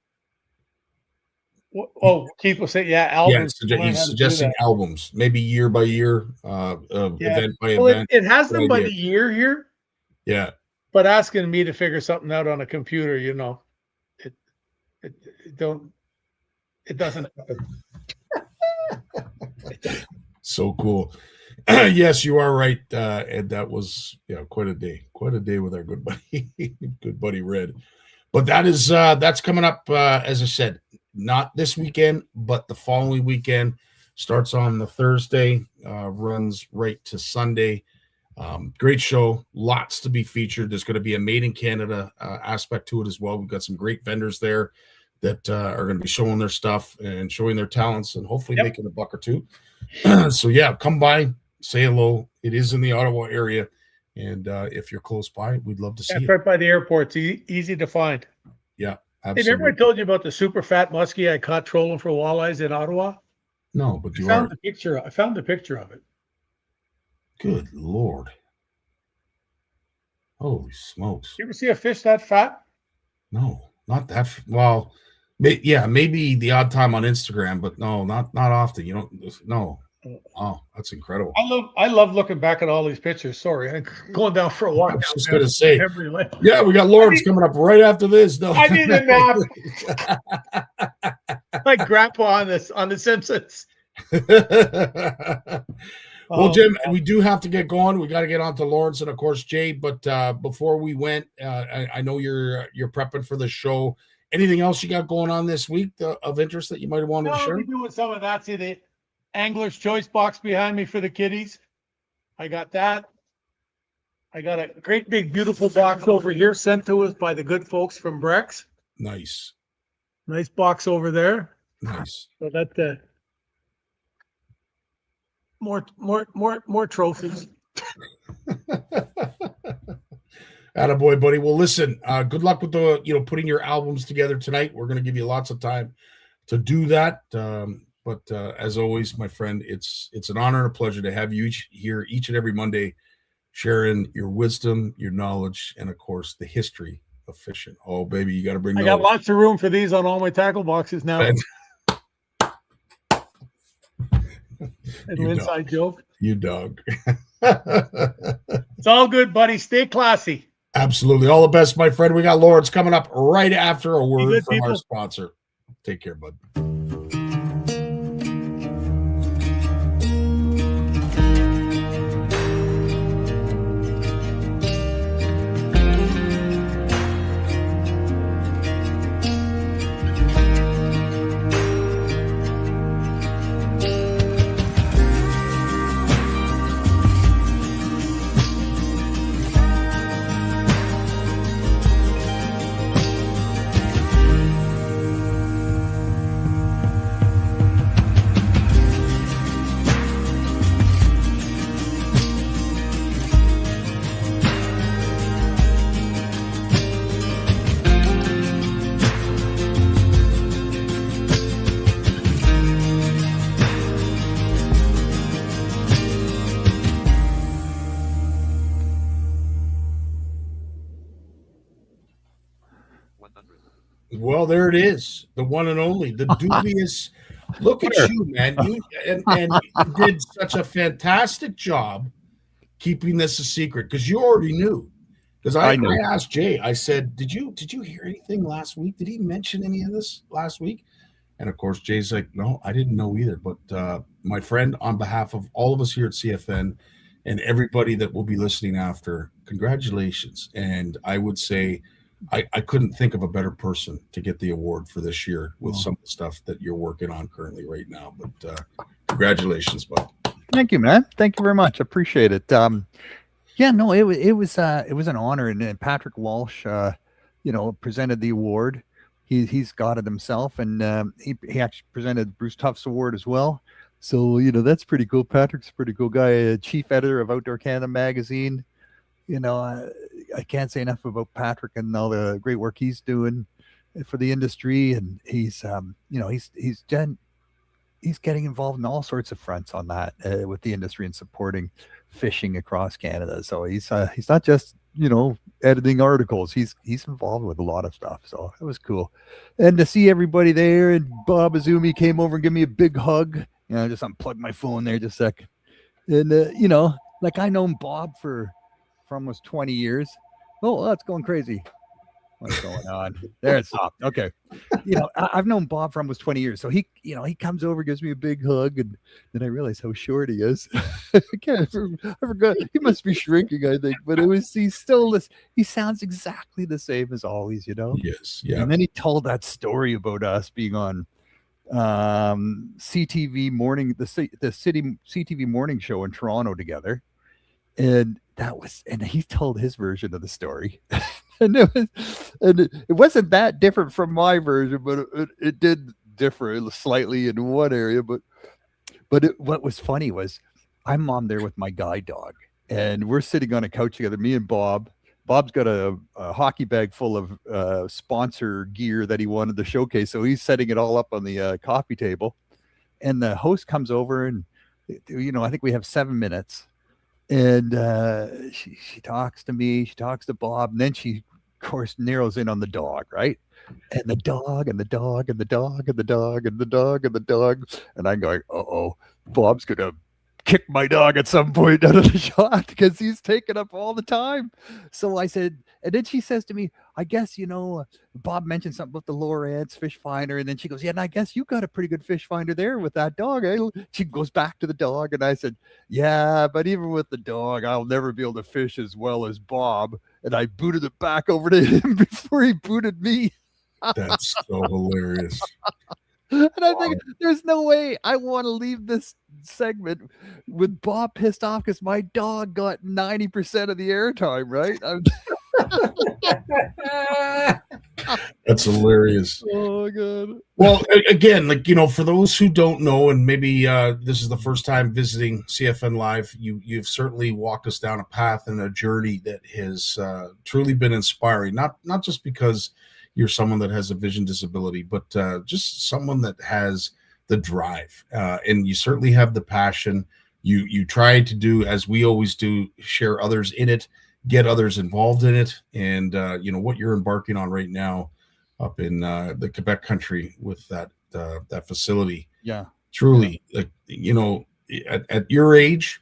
Oh, Keith will say, yeah, Yeah, albums. Learn he's how to do suggesting that. albums, maybe year by year, Yeah. event by Well, event. it has them Good by idea. the year here, Yeah, but asking me to figure something out on a computer, you know, it it don't it doesn't happen. so cool. Yes, you are right, and that was quite a day with our good buddy Red. But that's coming up, as I said, not this weekend, but the following weekend. Starts on the Thursday, runs right to Sunday. Great show, lots to be featured. There's going to be a made in Canada aspect to it as well. We've got some great vendors there that are going to be showing their stuff and showing their talents and hopefully making a buck or two. So yeah, come by, say hello. It is in the Ottawa area, and if you're close by, we'd love to see It's you. right by the airport. It's easy to find. Yeah, Hey, absolutely. remember I told you about the super fat muskie I caught trolling for walleyes in Ottawa? No, but I found the picture of it. Good Lord. Holy smokes. You ever see a fish that fat? No, not that. Well, maybe the odd time on Instagram, but no, not often. You don't. No. Oh, that's incredible. I love looking back at all these pictures. Sorry, I'm going down for a walk. I was just going to say, Memory lane. yeah, we got Lawrence coming up right after this. No, I need a nap. Like Grandpa on The Simpsons. Well, Jim, we do have to get going. We got to get on to Lawrence and of course Jay. But before we went, I know you're prepping for the show. Anything else you got going on this week of interest that you might have wanted to share? We're doing some of that. See the Angler's Choice box behind me for the kiddies. I got that. I got a great big beautiful box over here sent to us by the good folks from Brex. Nice Box over there. Nice. So that more trophies. Attaboy, buddy. Well, listen, good luck with the putting your albums together tonight. We're going to give you lots of time to do that. But as always, my friend, it's an honor and a pleasure to have you here each and every Monday, sharing your wisdom, your knowledge, and of course the history of fishing. Oh, baby, you got to bring. I got lots of room for these on all my tackle boxes now. An inside joke. You dog. It's all good, buddy. Stay classy. Absolutely. All the best, my friend. We got Lawrence coming up right after a word good, from people. our sponsor. Take care, bud. Well, there it is, the one and only, the dubious. Look at you, man! You did such a fantastic job keeping this a secret because you already knew. Because I asked Jay, I said, "Did you hear anything last week? Did he mention any of this last week?" And of course, Jay's like, "No, I didn't know either." But my friend, on behalf of all of us here at CFN and everybody that will be listening after, congratulations! And I would say, I couldn't think of a better person to get the award for this year with some of the stuff that you're working on currently right now. But congratulations, bud. Thank you, man. Thank you very much. Appreciate it. Yeah, no, it was an honor, and Patrick Walsh, presented the award. He's got it himself, and he actually presented Bruce Tuff's award as well. So that's pretty cool. Patrick's a pretty cool guy, chief editor of Outdoor Canada magazine. I can't say enough about Patrick and all the great work he's doing for the industry, and he's getting involved in all sorts of fronts on that with the industry and supporting fishing across Canada. So he's not just editing articles. He's involved with a lot of stuff, so it was cool. And to see everybody there, and Bob Azumi came over and gave me a big hug. Just unplug my phone there just a second. And like I known Bob for almost 20 years. Oh, that's going crazy. What's going on? There it stopped. Okay. I've known Bob for almost 20 years. So he comes over, gives me a big hug, and then I realized how short he is. I forgot. He must be shrinking, I think. But he's still this. He sounds exactly the same as always, Yes. Yeah. And then he told that story about us being on CTV morning, the city CTV morning show in Toronto together. And he told his version of the story. And it wasn't that different from my version, but it did differ slightly in one area. But what was funny was I'm on there with my guide dog, and we're sitting on a couch together, me and Bob. Bob's got a hockey bag full of sponsor gear that he wanted to showcase, so he's setting it all up on the coffee table. And the host comes over, and I think we have 7 minutes. And she talks to me, she talks to Bob, and then she, of course, narrows in on the dog, right? And the dog, and the dog, and the dog, and the dog, and the dog, and the dog. And I'm going, uh-oh, Bob's going to kick my dog at some point out of the shot because he's taking up all the time. So I said, and then she says to me, I guess, Bob mentioned something about the Lawrence fish finder. And then she goes, yeah, and I guess you got a pretty good fish finder there with that dog. She goes back to the dog. And I said, yeah, but even with the dog, I'll never be able to fish as well as Bob. And I booted it back over to him before he booted me. That's so hilarious. And I think there's no way I want to leave this segment with Bob pissed off because my dog got 90% of the airtime, right? That's hilarious. Oh my God. Well, again, for those who don't know, and maybe this is the first time visiting CFN Live, you've certainly walked us down a path and a journey that has truly been inspiring. Not just because you're someone that has a vision disability, but just someone that has the drive, and you certainly have the passion. You try to do, as we always do, share others in it, get others involved in it, and what you're embarking on right now up in the Quebec country with that facility. Yeah, truly, at your age,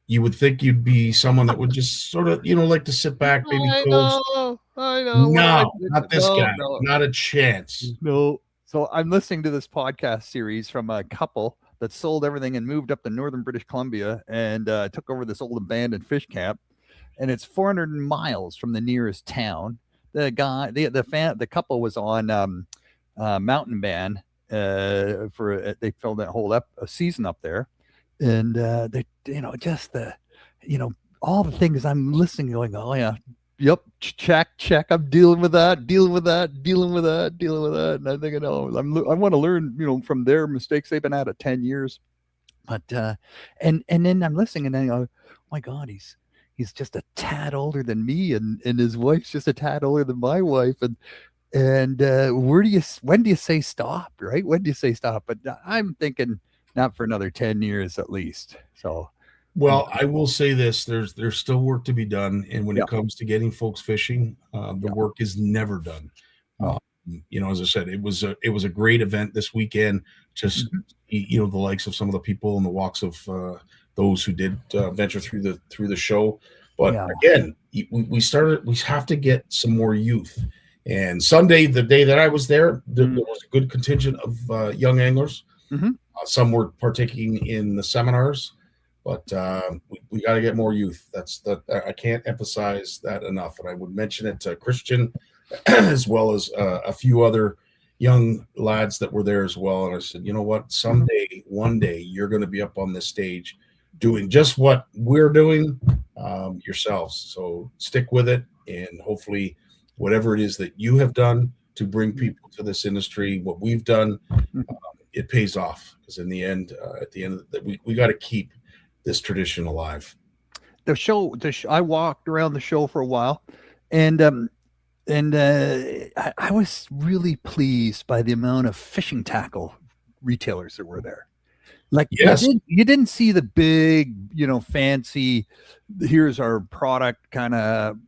you would think you'd be someone that would just sort of like to sit back, maybe I know. No, not this guy. No. Not a chance. No. So I'm listening to this podcast series from a couple that sold everything and moved up to northern British Columbia and took over this old abandoned fish camp. And it's 400 miles from the nearest town. The couple was on Mountain Band they filmed that whole a season up there. And they, all the things I'm listening, going, oh yeah, yep, check. I'm dealing with that. And I think, I want to learn, from their mistakes. They've been at it 10 years. But and then I'm listening, and then I go, oh my God, he's just a tad older than me, and his wife's just a tad older than my wife, and when do you say stop, right? When do you say stop? But I'm thinking not for another 10 years at least. So, well, I will say this: there's still work to be done, and when it comes to getting folks fishing, the work is never done. As I said, it was a great event this weekend. Just the likes of some of the people and the walks of those who did venture through the show. But again, we have to get some more youth. And Sunday, the day that I was there, there was a good contingent of young anglers. Some were partaking in the seminars, but we got to get more youth. I can't emphasize that enough. And I would mention it to Christian as well as a few other young lads that were there as well. And I said, you know what, one day you're going to be up on this stage doing just what we're doing yourselves. So stick with it, and hopefully whatever it is that you have done to bring people to this industry, what we've done, it pays off, because in the end, we got to keep this tradition alive. The show, I walked around the show for a while, and I was really pleased by the amount of fishing tackle retailers that were there. Like, yes, you didn't see the big, fancy, here's our product kind of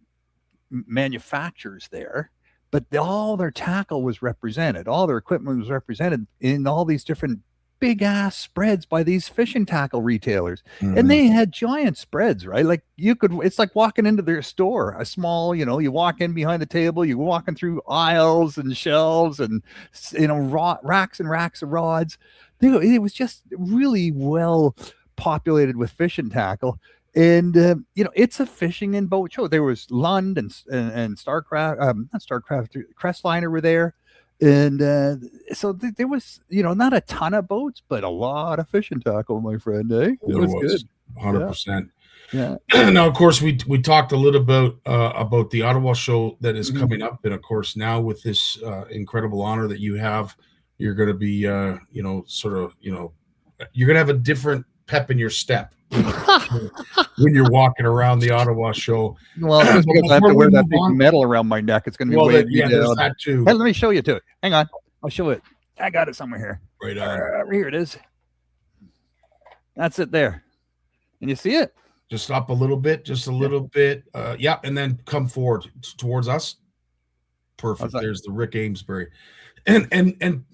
manufacturers there, but all their tackle was represented. All their equipment was represented in all these different big ass spreads by these fishing tackle retailers. And they had giant spreads, right? Like it's like walking into their store, a small, you walk in behind the table, you're walking through aisles and shelves and, racks and racks of rods. It was just really well populated with fishing tackle. And, it's a fishing and boat show. There was Lund and Starcraft, not Starcraft, Crestliner were there. And so there was, not a ton of boats, but a lot of fishing tackle, my friend. It was good. 100%. Yeah. Now, of course, we talked a little about the Ottawa show that is coming up, and of course, now with this incredible honor that you have, you're going to be, you're going to have a different pep in your step when you're walking around the Ottawa show. Well, just because I have to wear that big medal around my neck, it's going to be way. There's that too. Hey, let me show you to it. Hang on, I'll show it. I got it somewhere here. Right on. Here it is. That's it there. Can you see it? Just up a little bit, just a little bit. Yeah, and then come forward towards us. Perfect. There's the Rick Amesbury. And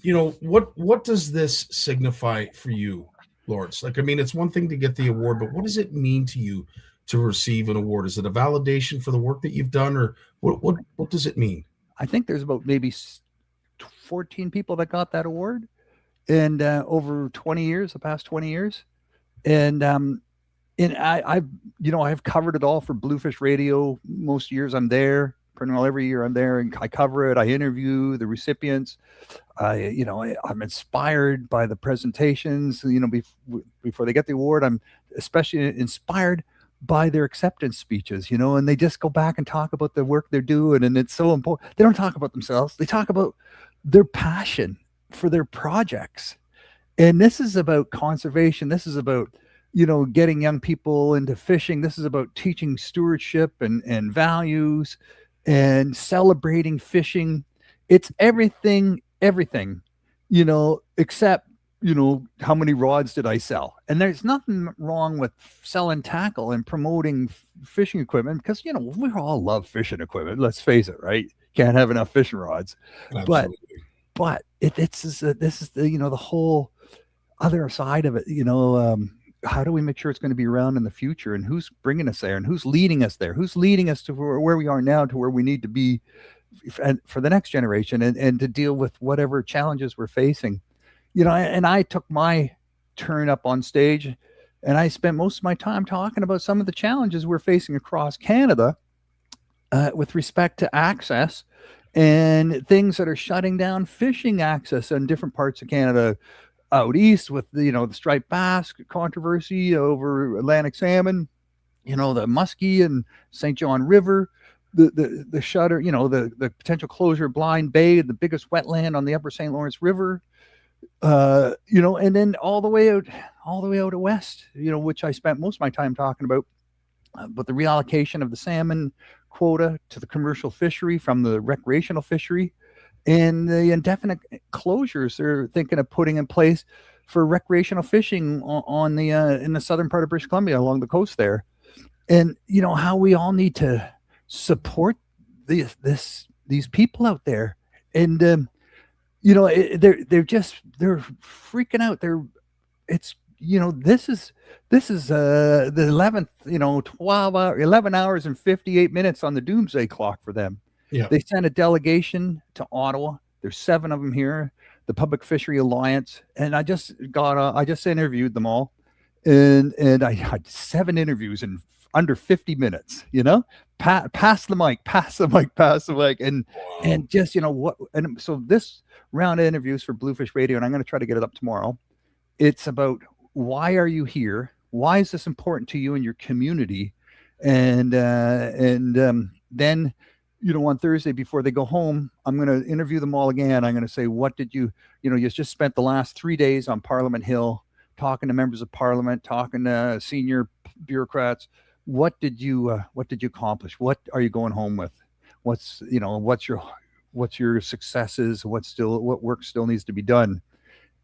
what does this signify for you, Lawrence? Like, I mean, it's one thing to get the award, but what does it mean to you to receive an award? Is it a validation for the work that you've done, or what does it mean? I think there's about maybe 14 people that got that award, and over 20 years, the past 20 years, and I've covered it all for Bluefish Radio. Most years I'm there. Pretty well every year I'm there, and I cover it. I interview the recipients. I'm inspired by the presentations. Before they get the award, I'm especially inspired by their acceptance speeches. And they just go back and talk about the work they're doing, and it's so important. They don't talk about themselves. They talk about their passion for their projects, and this is about conservation. This is about getting young people into fishing. This is about teaching stewardship and values and celebrating fishing. It's everything, except, how many rods did I sell? And there's nothing wrong with selling tackle and promoting fishing equipment, because, we all love fishing equipment. Let's face it, right? Can't have enough fishing rods. Absolutely. But this is the whole other side of it, how do we make sure it's going to be around in the future, and who's bringing us there, and who's leading us there, who's leading us to where we are now, to where we need to be for the next generation, and to deal with whatever challenges we're facing. And I took my turn up on stage, and I spent most of my time talking about some of the challenges we're facing across Canada with respect to access and things that are shutting down fishing access in different parts of Canada. Out east with the striped bass controversy over Atlantic salmon, the muskie and St. John River, the shutter, the potential closure of Blind Bay, the biggest wetland on the upper St. Lawrence River, and then all the way out west, which I spent most of my time talking about, but the reallocation of the salmon quota to the commercial fishery from the recreational fishery, and the indefinite closures they're thinking of putting in place for recreational fishing on the in the southern part of British Columbia along the coast there, and how we all need to support these people out there, and they're freaking out. This is the 11th 11 hours and 58 minutes on the doomsday clock for them. Yeah. They sent a delegation to Ottawa. There's 7 of them here, the Public Fishery Alliance, and I just interviewed them all, and I had 7 interviews in under 50 minutes. Pass the mic, and just what. And so this round of interviews for Bluefish Radio, and I'm going to try to get it up tomorrow. It's about, why are you here? Why is this important to you and your community? And then. On Thursday before they go home, I'm going to interview them all again. I'm going to say, what did you just spent the last 3 days on Parliament Hill, talking to members of Parliament, talking to senior bureaucrats. What did you accomplish? What are you going home with? What's your successes? What work still needs to be done?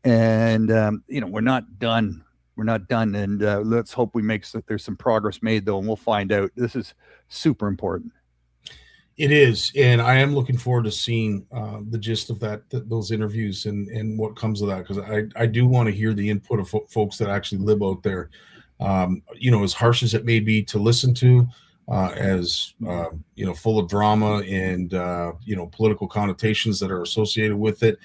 And, we're not done. We're not done. And let's hope there's some progress made, though, and we'll find out. This is super important. It is, and I am looking forward to seeing the gist of those interviews and what comes of that, because I do want to hear the input of folks that actually live out there. As harsh as it may be to listen to, as full of drama and political connotations that are associated with it,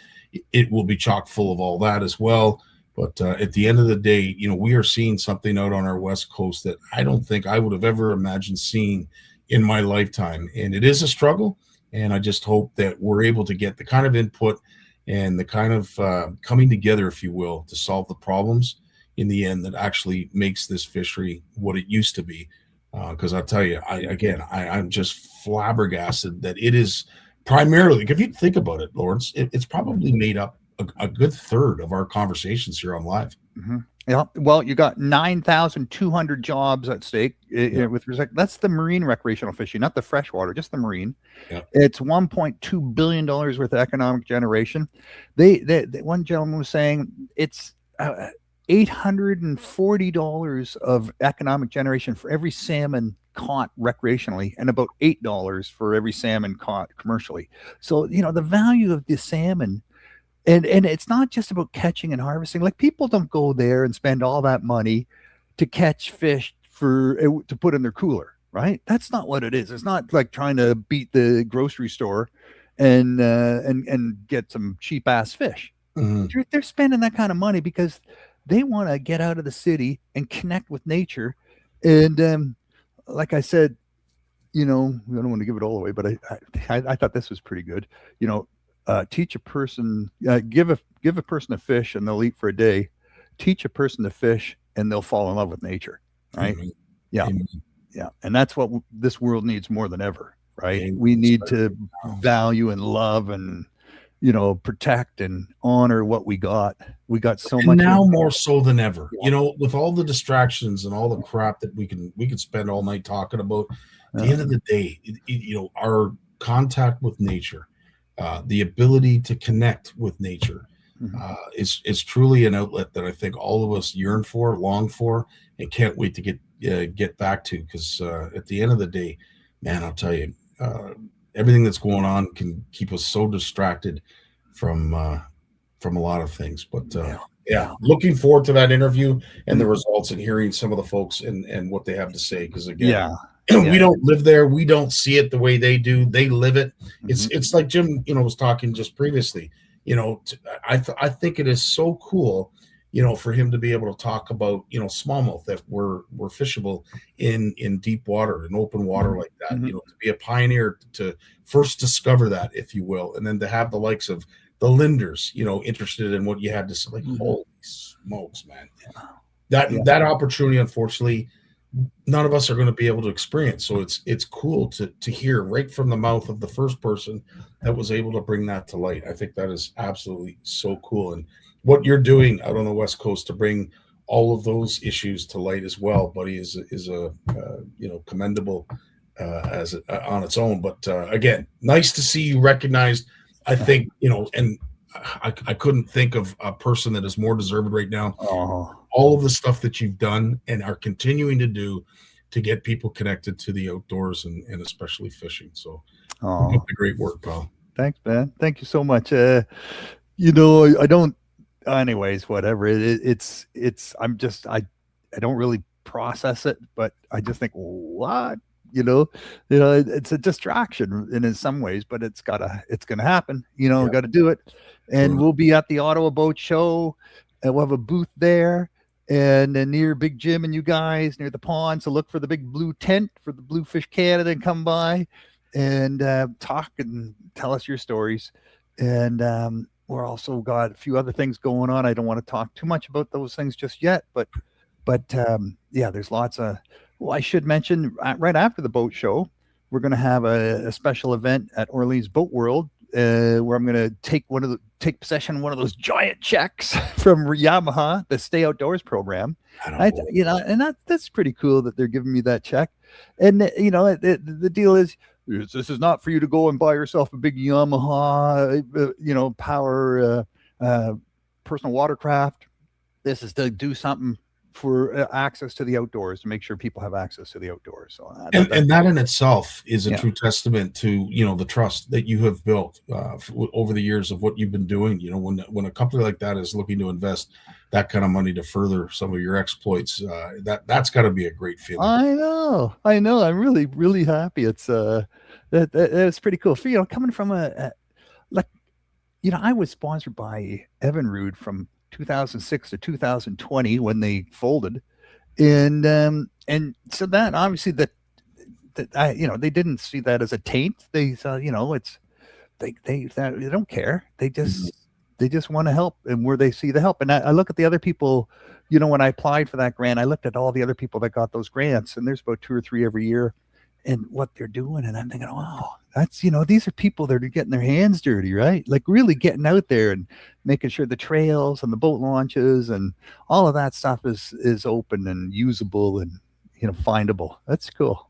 it will be chock full of all that as well. But at the end of the day, we are seeing something out on our West Coast that I don't think I would have ever imagined seeing in my lifetime. And it is a struggle. And I just hope that we're able to get the kind of input and the kind of coming together, if you will, to solve the problems in the end that actually makes this fishery what it used to be. Because I'll tell you, I'm just flabbergasted that it is primarily, if you think about it, Lawrence, it's probably made up a good third of our conversations here on live. Mm-hmm. Yeah. Well, you got 9,200 jobs at stake with respect. That's the marine recreational fishing, not the freshwater, just the marine. Yeah. It's $1.2 billion worth of economic generation. They one gentleman was saying it's $840 of economic generation for every salmon caught recreationally, and about $8 for every salmon caught commercially. So, the value of the salmon. And it's not just about catching and harvesting. Like, people don't go there and spend all that money to catch fish to put in their cooler, right? That's not what it is. It's not like trying to beat the grocery store and get some cheap ass fish. Mm-hmm. They're spending that kind of money because they want to get out of the city and connect with nature. And like I said, I don't want to give it all away, but I thought this was pretty good. Teach a person, give a person a fish and they'll eat for a day. Teach a person to fish and they'll fall in love with nature. Right. Mm-hmm. Yeah. Mm-hmm. Yeah. And that's what this world needs more than ever. Right. Mm-hmm. We need to value and love and, protect and honor what we got. We got so much now more so than ever, with all the distractions and all the crap that we could spend all night talking about. At the end of the day, our contact with nature, the ability to connect with nature is truly an outlet that I think all of us yearn for, long for, and can't wait to get back to. Because at the end of the day, man, I'll tell you, everything that's going on can keep us so distracted from a lot of things. But looking forward to that interview and the results and hearing some of the folks and what they have to say. Because again, we don't live there. We don't see it the way they do. They live it. It's like Jim, was talking just previously. I think it is so cool, for him to be able to talk about, smallmouth that were fishable in deep water and open water like that. Mm-hmm. To be a pioneer, to first discover that, if you will, and then to have the likes of the Linders, interested in what you had to say. Like, holy smokes, man! That opportunity, unfortunately, none of us are going to be able to experience. So it's cool to hear right from the mouth of the first person that was able to bring that to light. I think that is absolutely so cool. And what you're doing out on the West Coast to bring all of those issues to light as well, buddy, is a commendable on its own. But again, nice to see you recognized. I think, and I couldn't think of a person that is more deserved right now. All of the stuff that you've done and are continuing to do to get people connected to the outdoors and especially fishing. So great work, pal. Thanks, man. Thank you so much. I don't, anyways, whatever. I don't really process it, but I just think, what? It's a distraction in some ways, but it's going to happen. We got to do it. And we'll be at the Ottawa Boat Show, and we'll have a booth there. And then near Big Jim and you guys near the pond. So look for the big blue tent for the Bluefish Canada and come by and talk and tell us your stories. And we're also got a few other things going on. I don't want to talk too much about those things just yet, but there's lots of. Well, I should mention right after the boat show, we're going to have a special event at Orleans Boat World where I'm going to take possession of one of those giant checks from Yamaha, the Stay Outdoors program. That's pretty cool that they're giving me that check. And the deal is, this is not for you to go and buy yourself a big Yamaha, power personal watercraft. This is to do something for access to the outdoors, to make sure people have access to the outdoors. So And that in itself is a Yeah. true testament to, the trust that you have built over the years of what you've been doing. When a company like that is looking to invest that kind of money to further some of your exploits, that's got to be a great feeling. I know. I'm really, really happy. It's that's pretty cool. For, coming from I was sponsored by Evinrude from 2006 to 2020 when they folded, and so that obviously that I they didn't see that as a taint. They saw it's they don't care. They just want to help, and where they see the help. And I look at the other people. When I applied for that grant, I looked at all the other people that got those grants, and there's about 2 or 3 every year, and what they're doing. And I'm thinking, wow, that's, these are people that are getting their hands dirty, right? Like really getting out there and making sure the trails and the boat launches and all of that stuff is open and usable and, findable. That's cool.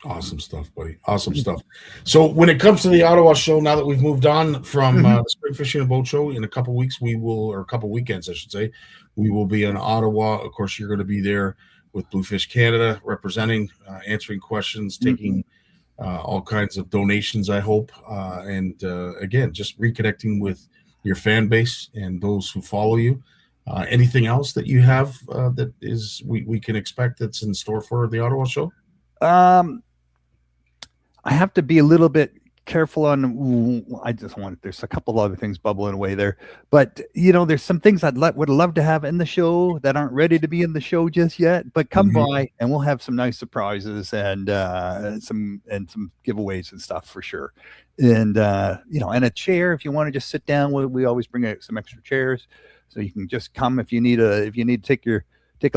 Awesome stuff, buddy. Awesome stuff. So when it comes to the Ottawa show, now that we've moved on from the Spring Fishing and Boat Show, in a couple weeks, or a couple weekends, I should say, we will be in Ottawa. Of course, you're going to be there with Bluefish Canada, representing, answering questions, taking all kinds of donations, I hope. And again, just reconnecting with your fan base and those who follow you. Anything else that you have that is we can expect that's in store for the Ottawa show? I have to be a little bit careful on. There's a couple other things bubbling away there, but there's some things would love to have in the show that aren't ready to be in the show just yet. But come by, and we'll have some nice surprises and some giveaways and stuff for sure. And and a chair if you want to just sit down. We always bring out some extra chairs, so you can just come if you need to take a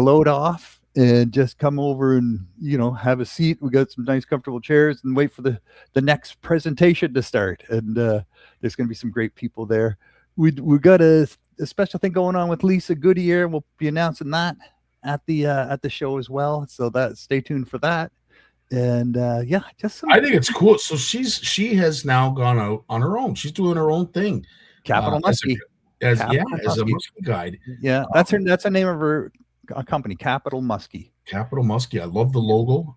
load off. And just come over and, have a seat. We got some nice comfortable chairs and wait for the next presentation to start. And there's going to be some great people there. We got a special thing going on with Lisa Goodyear. We'll be announcing that at the show as well. So stay tuned for that. And I think it's cool. So she has now gone out on her own. She's doing her own thing. Capital Muskie. As a muskie guide. Yeah, that's the name of her company, Capital Muskie. Capital Muskie. I love the logo.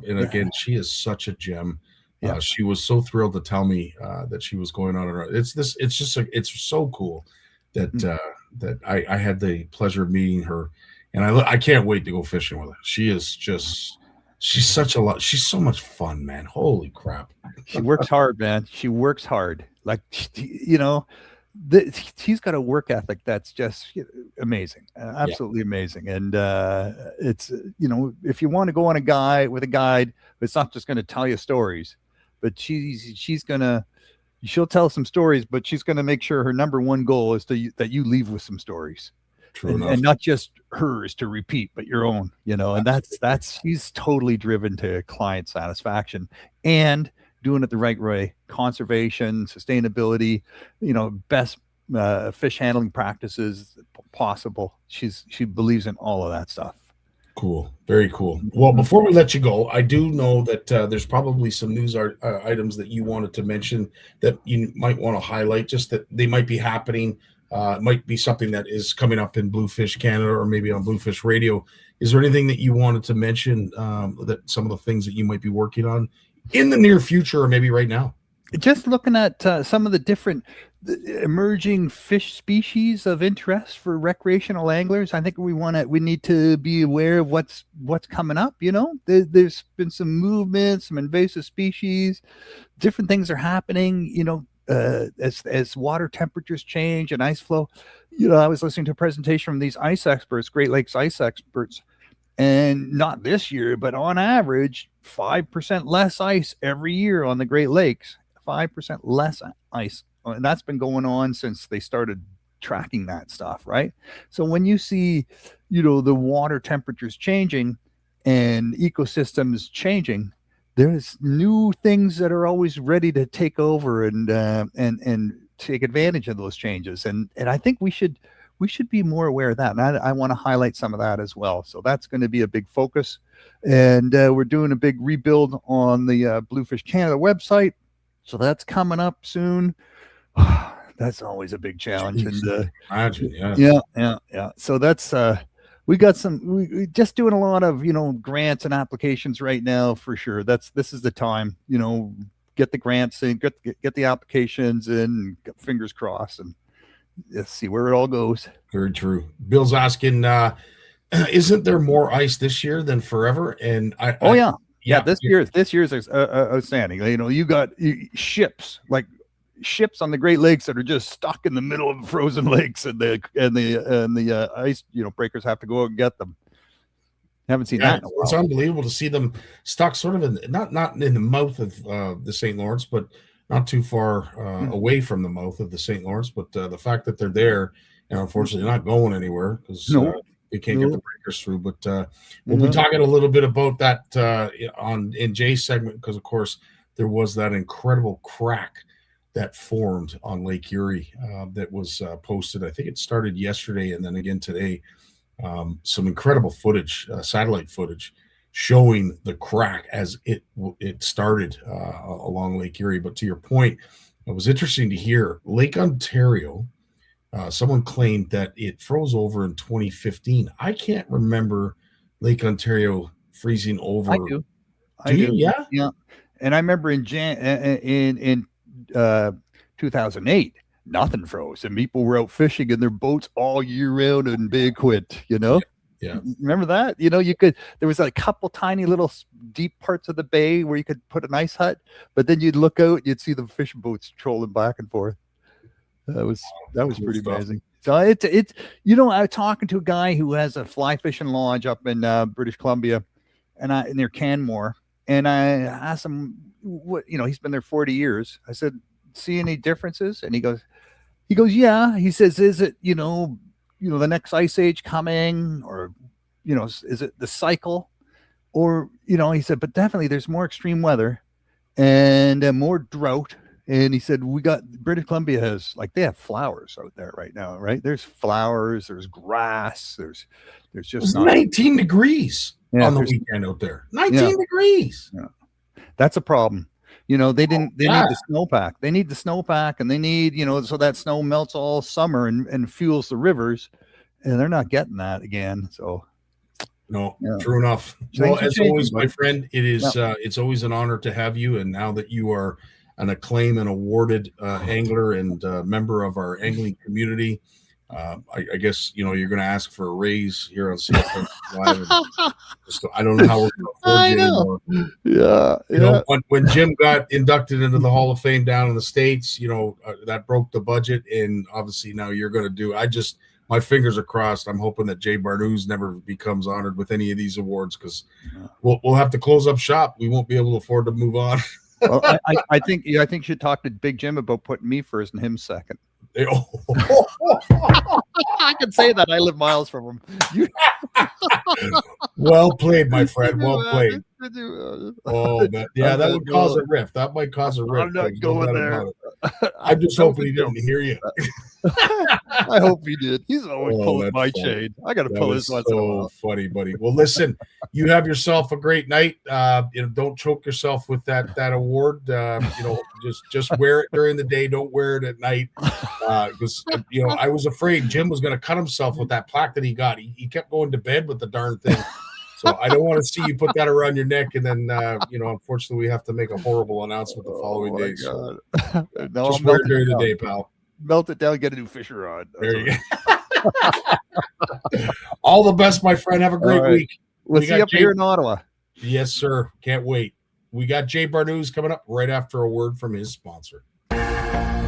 And again, she is such a gem. Yeah. She was so thrilled to tell me that she was going on her. It's so cool that I had the pleasure of meeting her, and I can't wait to go fishing with her. She's so much fun, man. Holy crap. She works hard, man. She works hard. Like, she's got a work ethic that's just amazing, absolutely amazing. And it's if you want to go on a guide, it's not just going to tell you stories, but she'll tell some stories, but she's going to make sure her number one goal is that you leave with some stories. True enough. And not just hers to repeat, but your own. And that's she's totally driven to client satisfaction and doing it the right way: conservation, sustainability, best fish handling practices possible. She believes in all of that stuff. Cool. Very cool. Well, before we let you go, I do know that there's probably some news items that you wanted to mention that you might want to highlight, just that they might be happening. It might be something that is coming up in Bluefish Canada or maybe on Bluefish Radio. Is there anything that you wanted to mention, that some of the things that you might be working on in the near future or maybe right now? Just looking at some of the different emerging fish species of interest for recreational anglers. I think we need to be aware of what's coming up. There's been some movement, some invasive species, different things are happening, as water temperatures change and ice flow. I was listening to a presentation from these ice experts, Great Lakes ice experts, and not this year, but on average, 5% less ice every year on the Great Lakes, 5% less ice. And that's been going on since they started tracking that stuff, right? So when you see, the water temperatures changing and ecosystems changing, there's new things that are always ready to take over and take advantage of those changes. And I think we should be more aware of that. And I want to highlight some of that as well. So that's going to be a big focus. And we're doing a big rebuild on the Bluefish Canada website. So that's coming up soon. That's always a big challenge. And imagine, yeah. So that's we got we just doing a lot of, grants and applications right now for sure. This is the time, get the grants in, get the applications in, fingers crossed, and let's see where it all goes. Very true. Bill's asking, isn't there more ice this year than forever? And yeah. This year's outstanding. You got ships on the Great Lakes that are just stuck in the middle of frozen lakes, and the ice breakers have to go out and get them. Haven't seen that in a while. It's unbelievable to see them stuck sort of in not in the mouth of the St. Lawrence, but not too far away from the mouth of the St. Lawrence. But the fact that they're there and unfortunately not going anywhere because they can't get the breakers through. But we'll be talking a little bit about that in Jay's segment, because of course there was that incredible crack that formed on Lake Erie that was posted. I think it started yesterday and then again today. Some incredible footage, satellite footage, showing the crack as it started along Lake Erie. But to your point, it was interesting to hear Lake Ontario. Someone claimed that it froze over in 2015. I can't remember Lake Ontario freezing over. I do. Yeah. Yeah. And I remember in 2008, nothing froze, and people were out fishing in their boats all year round in Bay Quint. Yeah. Remember that? There was a couple tiny little deep parts of the bay where you could put an ice hut, but then you'd look out, you'd see the fishing boats trolling back and forth. That was pretty amazing. So I was talking to a guy who has a fly fishing lodge up in British Columbia, and near Canmore, and I asked him what he's been there 40 years. I said, see any differences? And he goes, yeah. He says, is it the next ice age coming, or is it the cycle, or he said, but definitely there's more extreme weather and more drought. And he said, we got British Columbia has they have flowers out there right now, right? There's flowers, there's grass, there's just 19 degrees on the weekend out there. 19 degrees. Yeah. That's a problem. They need the snowpack. They need the snowpack, and they need, so that snow melts all summer and fuels the rivers, and they're not getting that again. So no, true enough. Well, as always, my friend, it is it's always an honor to have you. And now that you are an acclaimed and awarded angler and member of our angling community, I guess you're going to ask for a raise here on CFN Live. I don't know how we're going to afford you anymore. Yeah. When Jim got inducted into the Hall of Fame down in the States, that broke the budget, and obviously now you're going to do. My fingers are crossed. I'm hoping that Jay Barnucz never becomes honored with any of these awards, because we'll have to close up shop. We won't be able to afford to move on. Well, I think you should talk to Big Jim about putting me first and him second. I can say that. I live miles from him. Well played, my friend. Well played. That would cause a rift. That might cause a rift. I'm not going there. I'm just hoping he didn't hear you. I hope he did. He's always pulling my chain. I got to pull his once in a while. Funny, buddy. Well, listen, you have yourself a great night. Don't choke yourself with that award. Just wear it during the day. Don't wear it at night. Because I was afraid Jim was going to cut himself with that plaque that he got. He kept going to bed with the darn thing. So I don't want to see you put that around your neck, and then unfortunately we have to make a horrible announcement the following day. So just wear it during the day, pal. Melt it down, get a new fisher rod. There you go. All the best, my friend. Have a great week. We'll see you up here in Ottawa. Yes, sir. Can't wait. We got Jay Barnucz coming up right after a word from his sponsor.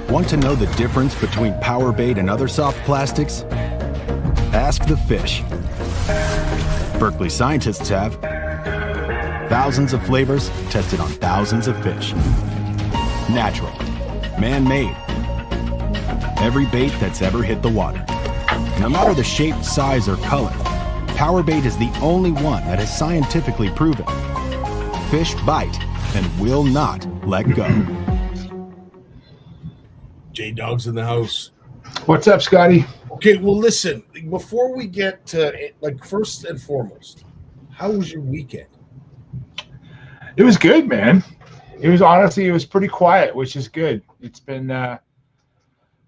Want to know the difference between power bait and other soft plastics? Ask the fish. Berkeley scientists have thousands of flavors tested on thousands of fish. Natural, man-made. Every bait that's ever hit the water. No matter the shape, size, or color, power bait is the only one that is scientifically proven. Fish bite and will not let go. J-Dog's in the house. What's up, Scotty? Okay, well, listen, before we get to, first and foremost, how was your weekend? It was good, man. It was pretty quiet, which is good. It's been, I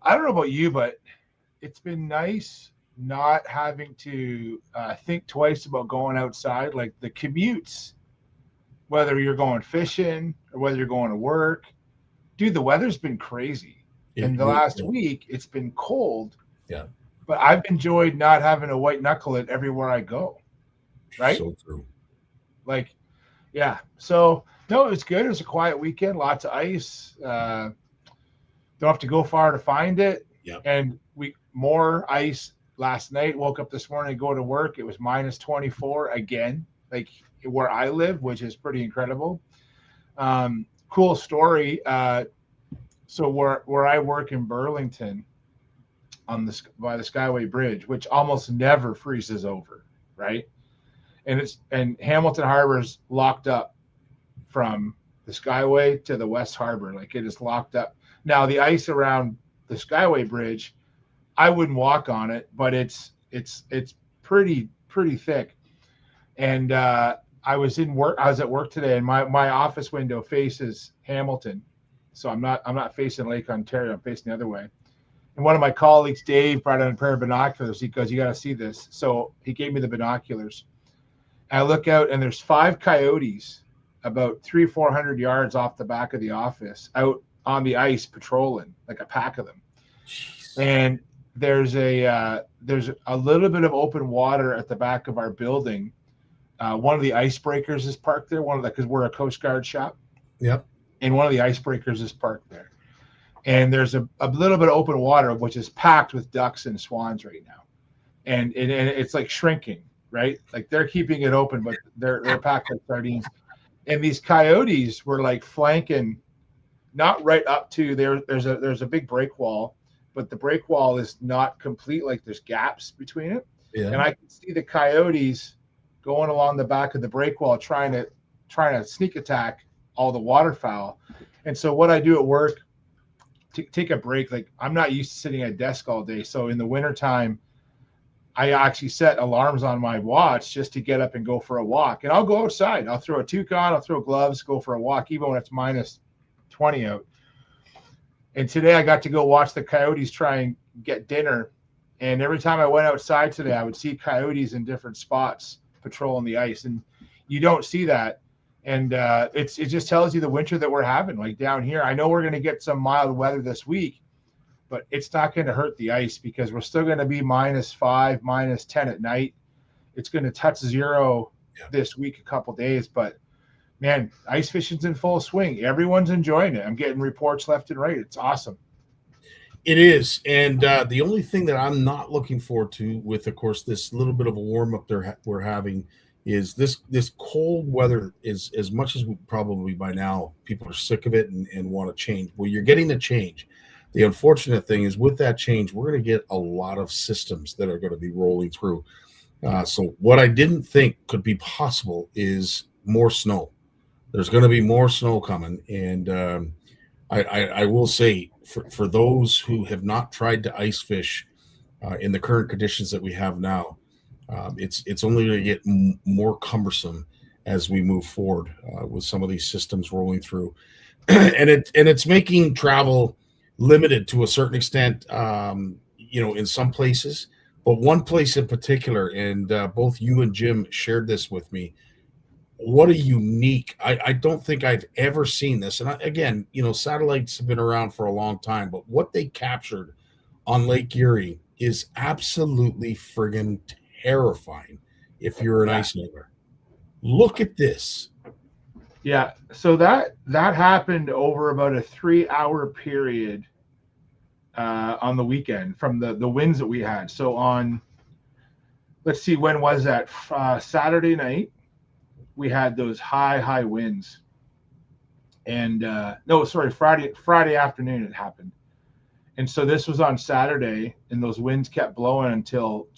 don't know about you, but it's been nice not having to think twice about going outside, like the commutes, whether you're going fishing or whether you're going to work. Dude, the weather's been crazy. And the last week, it's been cold. Yeah. But I've enjoyed not having to white knuckle it everywhere I go. Right? So true. Like, yeah. So, no, it was good. It was a quiet weekend. Lots of ice. Don't have to go far to find it. Yeah. And more ice last night. Woke up this morning to go to work. It was minus 24 again, like where I live, which is pretty incredible. Cool story. So where I work in Burlington, by the Skyway Bridge, which almost never freezes over, right? And Hamilton Harbor's locked up from the Skyway to the West Harbor, like it is locked up. Now the ice around the Skyway Bridge, I wouldn't walk on it, but it's pretty thick. And I was at work today, and my office window faces Hamilton, so I'm not facing Lake Ontario. I'm facing the other way. And one of my colleagues, Dave, brought in a pair of binoculars. He goes, "You got to see this." So he gave me the binoculars. And I look out, and there's 5 coyotes about 300-400 yards off the back of the office, out on the ice patrolling, like a pack of them. Jeez. And there's a little bit of open water at the back of our building. One of the icebreakers is parked there. Because we're a Coast Guard shop. Yep. And one of the icebreakers is parked there. And there's a little bit of open water, which is packed with ducks and swans right now. And it's like shrinking, right? Like they're keeping it open, but they're packed like sardines. And these coyotes were like flanking, not right up to there's a big break wall, but the break wall is not complete. Like there's gaps between it. Yeah. And I can see the coyotes going along the back of the break wall, trying to sneak attack all the waterfowl. And so what I do at work, to take a break, like I'm not used to sitting at a desk all day. So in the wintertime, I actually set alarms on my watch just to get up and go for a walk. And I'll go outside. I'll throw a toque on, I'll throw gloves, go for a walk, even when it's minus 20 out. And today I got to go watch the coyotes try and get dinner. And every time I went outside today, I would see coyotes in different spots patrolling the ice. And you don't see that. And it just tells you the winter that we're having, like down here. I know we're going to get some mild weather this week, but it's not going to hurt the ice because we're still going to be -5, -10 at night. It's going to touch 0 this week, a couple days. But, man, ice fishing's in full swing. Everyone's enjoying it. I'm getting reports left and right. It's awesome. It is. And the only thing that I'm not looking forward to with, of course, this little bit of a warm-up we're having is this cold weather is, as much as we probably by now people are sick of it and want to change. Well, you're getting the change. The unfortunate thing is with that change, we're going to get a lot of systems that are going to be rolling through. So what I didn't think could be possible is more snow. There's going to be more snow coming. And I will say for those who have not tried to ice fish in the current conditions that we have now, it's only going to get more cumbersome as we move forward with some of these systems rolling through, and it's making travel limited to a certain extent, in some places. But one place in particular, and both you and Jim shared this with me. What a unique! I don't think I've ever seen this. And again, satellites have been around for a long time, but what they captured on Lake Erie is absolutely friggin' terrifying if you're an ice angler. Look at this. Yeah, so that happened over about a 3-hour period on the weekend from the winds that we had. So on, let's see, when was that? Saturday night, we had those high winds. And Friday afternoon it happened. And so this was on Saturday, and those winds kept blowing until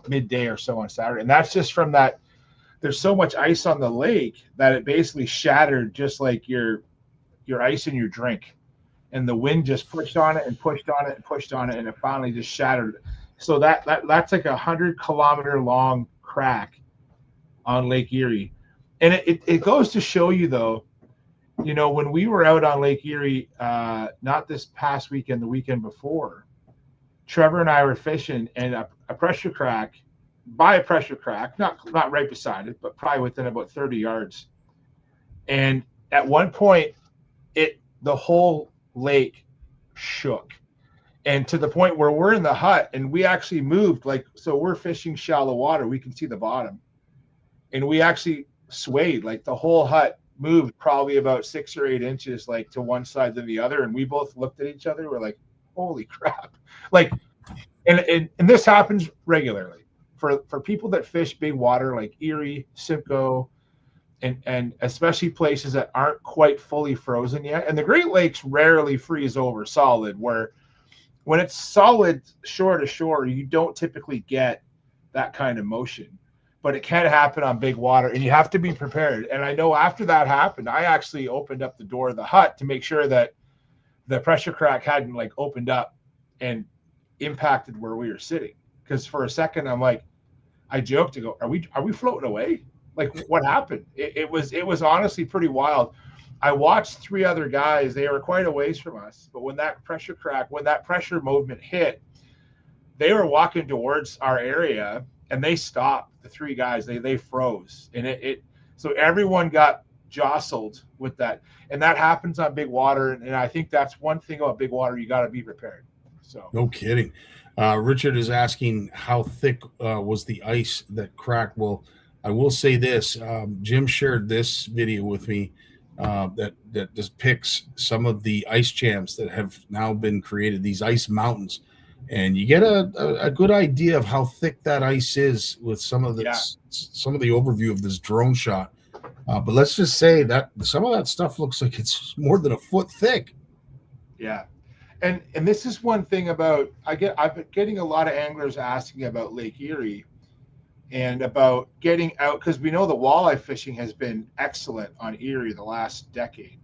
midday or so on Saturday. And that's just from that. There's so much ice on the lake that it basically shattered, just like your ice in your drink. And the wind just pushed on it and pushed on it and pushed on it, and it finally just shattered. So that's like 100-kilometer long crack on Lake Erie. And it goes to show you, though, when we were out on Lake Erie, not this past weekend, the weekend before, Trevor and I were fishing, and a pressure crack, not right beside it, but probably within about 30 yards. And at one point, the whole lake shook. And to the point where we're in the hut and we actually moved, like, so we're fishing shallow water, we can see the bottom. And we actually swayed, like the whole hut moved probably about 6 or 8 inches, like to one side than the other. And we both looked at each other. We're like, holy crap. Like, and this happens regularly for people that fish big water, like Erie, Simcoe, and especially places that aren't quite fully frozen yet. And the Great Lakes rarely freeze over solid, where when it's solid shore to shore, you don't typically get that kind of motion. But it can happen on big water, and you have to be prepared. And I know after that happened, I actually opened up the door of the hut to make sure that the pressure crack hadn't like opened up and impacted where we were sitting. Because for a second, I'm like, I joked to go, are we floating away? Like, what happened? It was honestly pretty wild. I watched 3 other guys. They were quite a ways from us. But when that pressure movement hit, they were walking towards our area, and they stopped. The 3 guys, they froze. And so everyone got jostled with that. And that happens on big water. And I think that's one thing about big water, you got to be prepared. So no kidding. Richard is asking how thick was the ice that cracked. Well, I will say this. Jim shared this video with me that depicts some of the ice jams that have now been created, these ice mountains. And you get a good idea of how thick that ice is with some of the overview of this drone shot. But let's just say that some of that stuff looks like it's more than a foot thick. Yeah. And this is one thing about, I've been getting a lot of anglers asking about Lake Erie and about getting out, because we know the walleye fishing has been excellent on Erie the last decade.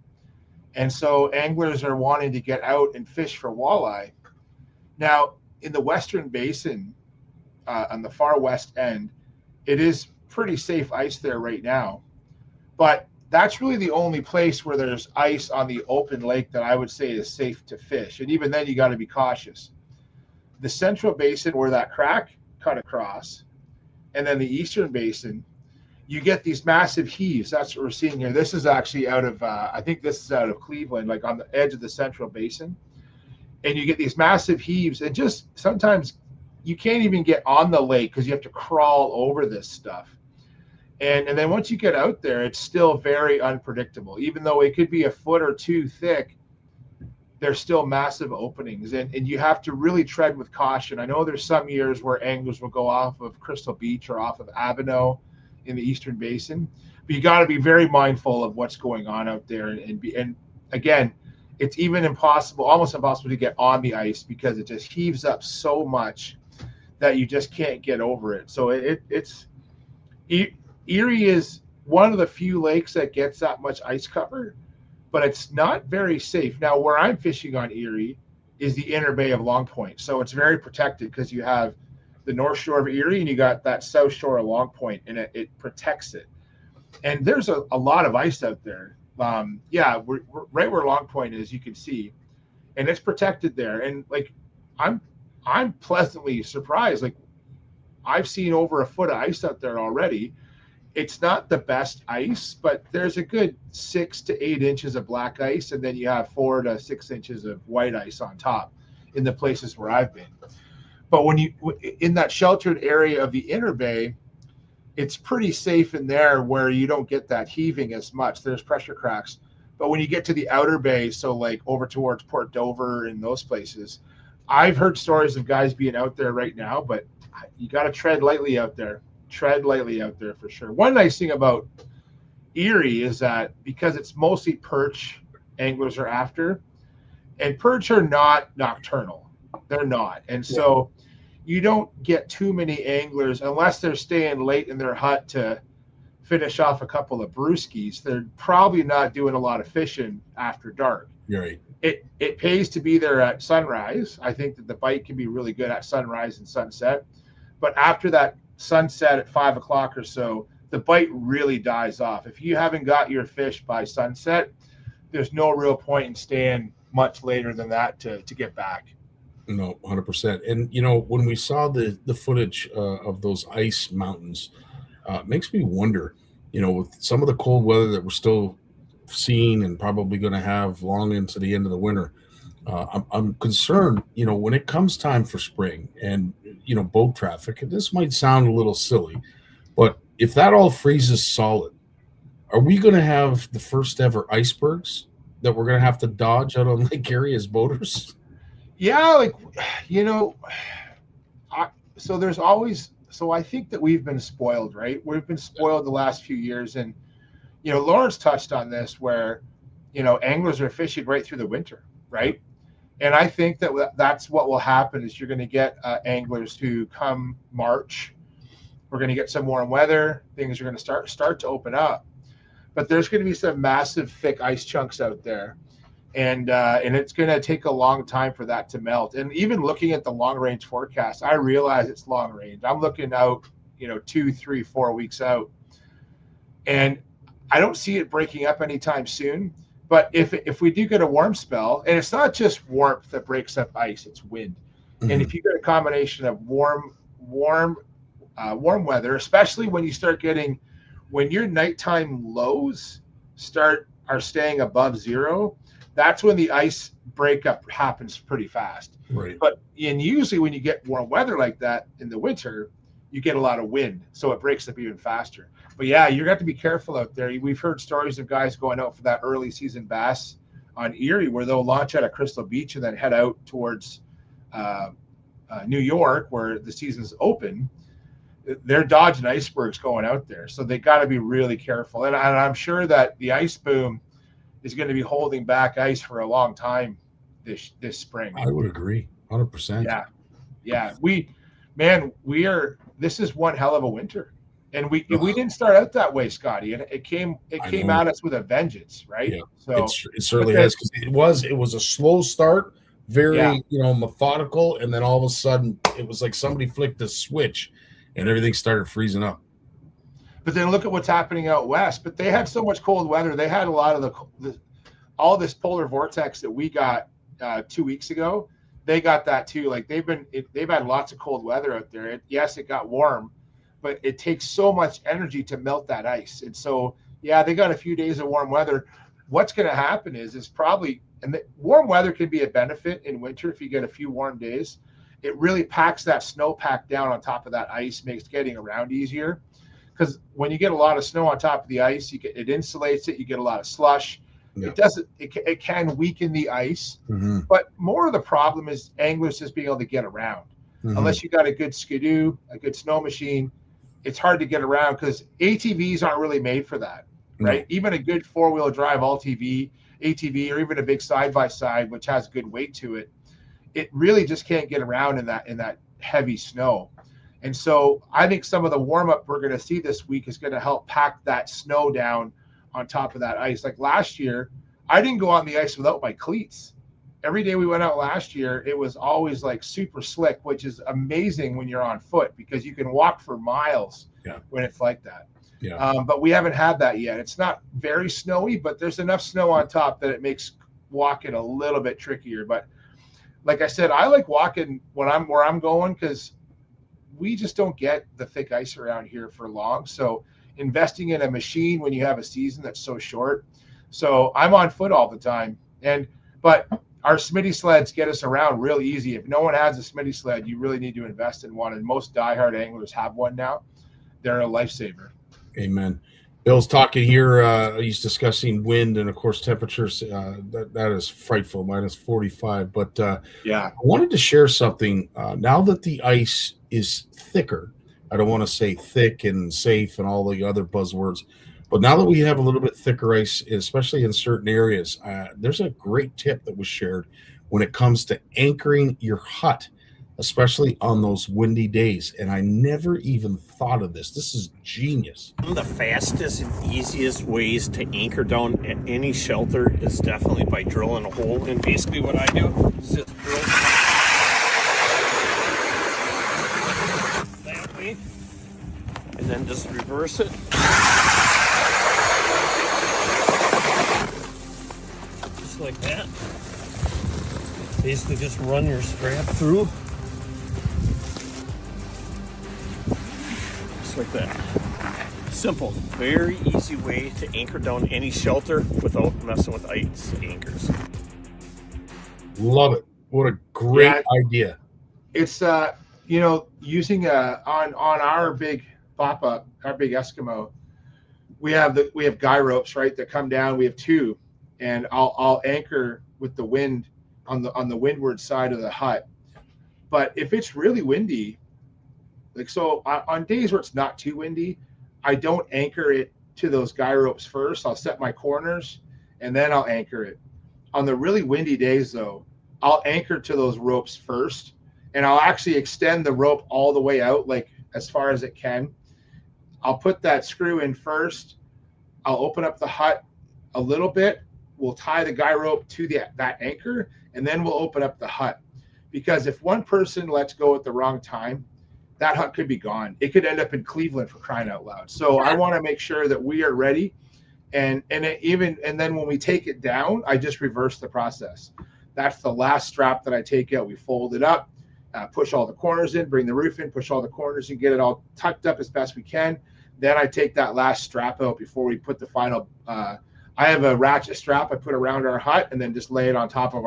And so anglers are wanting to get out and fish for walleye. Now, in the Western Basin, on the far west end, it is pretty safe ice there right now. But that's really the only place where there's ice on the open lake that I would say is safe to fish. And even then, you got to be cautious. The Central Basin, where that crack cut across, and then the Eastern Basin, you get these massive heaves. That's what we're seeing here. This is actually out of, I think this is out of Cleveland, like on the edge of the Central Basin. And you get these massive heaves, and just sometimes you can't even get on the lake because you have to crawl over this stuff. And then once you get out there, it's still very unpredictable. Even though it could be a foot or 2 thick, there's still massive openings, and you have to really tread with caution. I know there's some years where anglers will go off of Crystal Beach or off of Avenel in the Eastern Basin, but you got to be very mindful of what's going on out there. And again, it's even almost impossible to get on the ice because it just heaves up so much that you just can't get over it. So Erie is one of the few lakes that gets that much ice cover, but it's not very safe. Now, where I'm fishing on Erie is the inner bay of Long Point. So it's very protected because you have the north shore of Erie and you got that south shore of Long Point, and it protects it. And there's a lot of ice out there. We're right where Long Point is, you can see, and it's protected there. And like, I'm pleasantly surprised. Like, I've seen over a foot of ice out there already. It's not the best ice, but there's a good 6 to 8 inches of black ice, and then you have 4 to 6 inches of white ice on top in the places where I've been. But when you in that sheltered area of the inner bay, it's pretty safe in there where you don't get that heaving as much. There's pressure cracks. But when you get to the outer bay, so like over towards Port Dover and those places, I've heard stories of guys being out there right now, but you got to tread lightly out there. Tread lightly out there for sure. One nice thing about Erie is that because it's mostly perch anglers are after, and perch are not nocturnal. They're not. And so you don't get too many anglers unless they're staying late in their hut to finish off a couple of brewskis. They're probably not doing a lot of fishing after dark. You're right. It pays to be there at sunrise. I think that the bite can be really good at sunrise and sunset. But after that sunset at 5 o'clock or so, the bite really dies off. If you haven't got your fish by sunset, there's no real point in staying much later than that to get back. No, 100%. And you know, when we saw the footage of those ice mountains, it makes me wonder, you know, with some of the cold weather that we're still seeing and probably going to have long into the end of the winter, I'm concerned, you know, when it comes time for spring and, you know, boat traffic, and this might sound a little silly, but if that all freezes solid, are we going to have the first ever icebergs that we're going to have to dodge out on Lake Erie as boaters? Yeah, like, you know, so there's always, so I think that we've been spoiled, right? We've been spoiled the last few years. And, you know, Lawrence touched on this where, you know, anglers are fishing right through the winter, right? And I think that that's what will happen is you're going to get anglers who come March, we're going to get some warm weather, things are going to start to open up. But there's going to be some massive thick ice chunks out there. And it's going to take a long time for that to melt. And even looking at the long range forecast, I realize it's long range. I'm looking out, you know, 2, 3, 4 weeks out. And I don't see it breaking up anytime soon. But if we do get a warm spell, and it's not just warmth that breaks up ice, it's wind. Mm-hmm. And if you get a combination of warm weather, especially when you start getting, when your nighttime lows are staying above zero, that's when the ice breakup happens pretty fast. Right. But usually when you get warm weather like that in the winter, you get a lot of wind, so it breaks up even faster. But yeah, you're going to have to be careful out there. We've heard stories of guys going out for that early season bass on Erie where they'll launch out of Crystal Beach and then head out towards New York where the season's open. They're dodging icebergs going out there. So they got to be really careful. And I'm sure that the ice boom is going to be holding back ice for a long time this spring. I would agree 100%. Yeah. This is one hell of a winter. And we didn't start out that way, Scotty. And it came at us with a vengeance, right? Yeah. So it certainly has, because it was a slow start, very methodical, and then all of a sudden it was like somebody flicked a switch and everything started freezing up. But then look at what's happening out west. But they had so much cold weather. They had a lot of all this polar vortex that we got 2 weeks ago. They got that too. Like they've had lots of cold weather out there. It got warm, but it takes so much energy to melt that ice. And so, they got a few days of warm weather. What's going to happen is probably, and the warm weather can be a benefit in winter if you get a few warm days. It really packs that snowpack down on top of that ice, makes getting around easier. Because when you get a lot of snow on top of the ice, it insulates it. You get a lot of slush. Yeah. It can weaken the ice, mm-hmm. But more of the problem is anglers just being able to get around. Mm-hmm. Unless you got a good skidoo, a good snow machine, it's hard to get around because ATVs aren't really made for that, right? Mm-hmm. Even a good 4-wheel drive ATV, or even a big side-by-side, which has good weight to it, it really just can't get around in that heavy snow. And so I think some of the warm-up we're going to see this week is going to help pack that snow down on top of that ice. Like last year, I didn't go on the ice without my cleats. Every day we went out last year, it was always like super slick, which is amazing when you're on foot because you can walk for miles when it's like that. Yeah. But we haven't had that yet. It's not very snowy, but there's enough snow on top that it makes walking a little bit trickier. But like I said, I like walking where I'm going because we just don't get the thick ice around here for long. So investing in a machine when you have a season that's so short. So I'm on foot all the time. But our Smitty sleds get us around real easy. If no one has a Smitty sled, you really need to invest in one. And most diehard anglers have one now. They're a lifesaver. Amen. Bill's talking here. He's discussing wind and, of course, temperatures. That is frightful, -45. But I wanted to share something. Now that the ice is thicker, I don't want to say thick and safe and all the other buzzwords, but now that we have a little bit thicker ice, especially in certain areas, there's a great tip that was shared when it comes to anchoring your hut, especially on those windy days. And I never even thought of this. This is genius. One of the fastest and easiest ways to anchor down at any shelter is definitely by drilling a hole. And basically what I do is just drill that way and then just reverse it. Just like that. Basically just run your strap through. Just like that. Simple, very easy way to anchor down any shelter without messing with ice anchors. Love it. What a great idea. It's using on our big pop-up, our big Eskimo, we have guy ropes, right, that come down. We have two, and I'll anchor with the wind on the windward side of the hut. But if it's really windy, like so on days where it's not too windy, I don't anchor it to those guy ropes first. I'll set my corners and then I'll anchor it. On the really windy days though, I'll anchor to those ropes first, and I'll actually extend the rope all the way out, like as far as it can. I'll put that screw in first. I'll open up the hut a little bit. We'll tie the guy rope to that anchor, and then we'll open up the hut. Because if one person lets go at the wrong time, that hut could be gone. It could end up in Cleveland, for crying out loud. So I want to make sure that we are ready. And then when we take it down, I just reverse the process. That's the last strap that I take out. We fold it up, push all the corners in, bring the roof in, push all the corners in, get it all tucked up as best we can. Then I take that last strap out before we put the final. I have a ratchet strap I put around our hut, and then just lay it on top of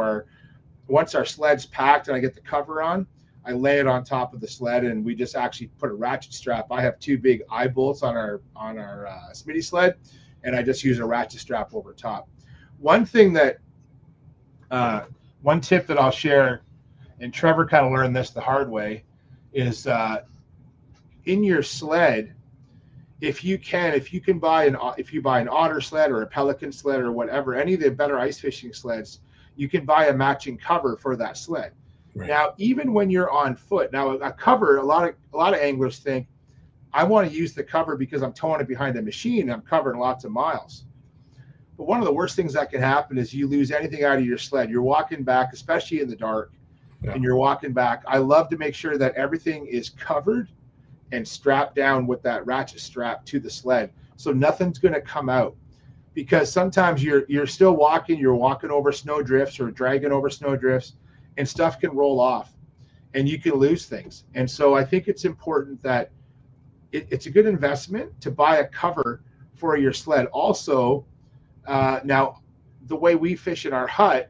once our sled's packed and I get the cover on, I lay it on top of the sled, and we just actually put a ratchet strap. I have two big eye bolts on our Smitty sled, and I just use a ratchet strap over top. One tip that I'll share, and Trevor kind of learned this the hard way, is in your sled, if you buy an Otter sled or a Pelican sled or whatever, any of the better ice fishing sleds, you can buy a matching cover for that sled. Right. Now, even when you're on foot, now a cover, a lot of anglers think, I want to use the cover because I'm towing it behind a machine and I'm covering lots of miles. But one of the worst things that can happen is you lose anything out of your sled. You're walking back, especially in the dark, and you're walking back. I love to make sure that everything is covered and strapped down with that ratchet strap to the sled, so nothing's going to come out. Because sometimes you're still walking, you're walking over snow drifts or dragging over snow drifts, and stuff can roll off and you can lose things. And so I think it's important that it's a good investment to buy a cover for your sled. Also, now the way we fish in our hut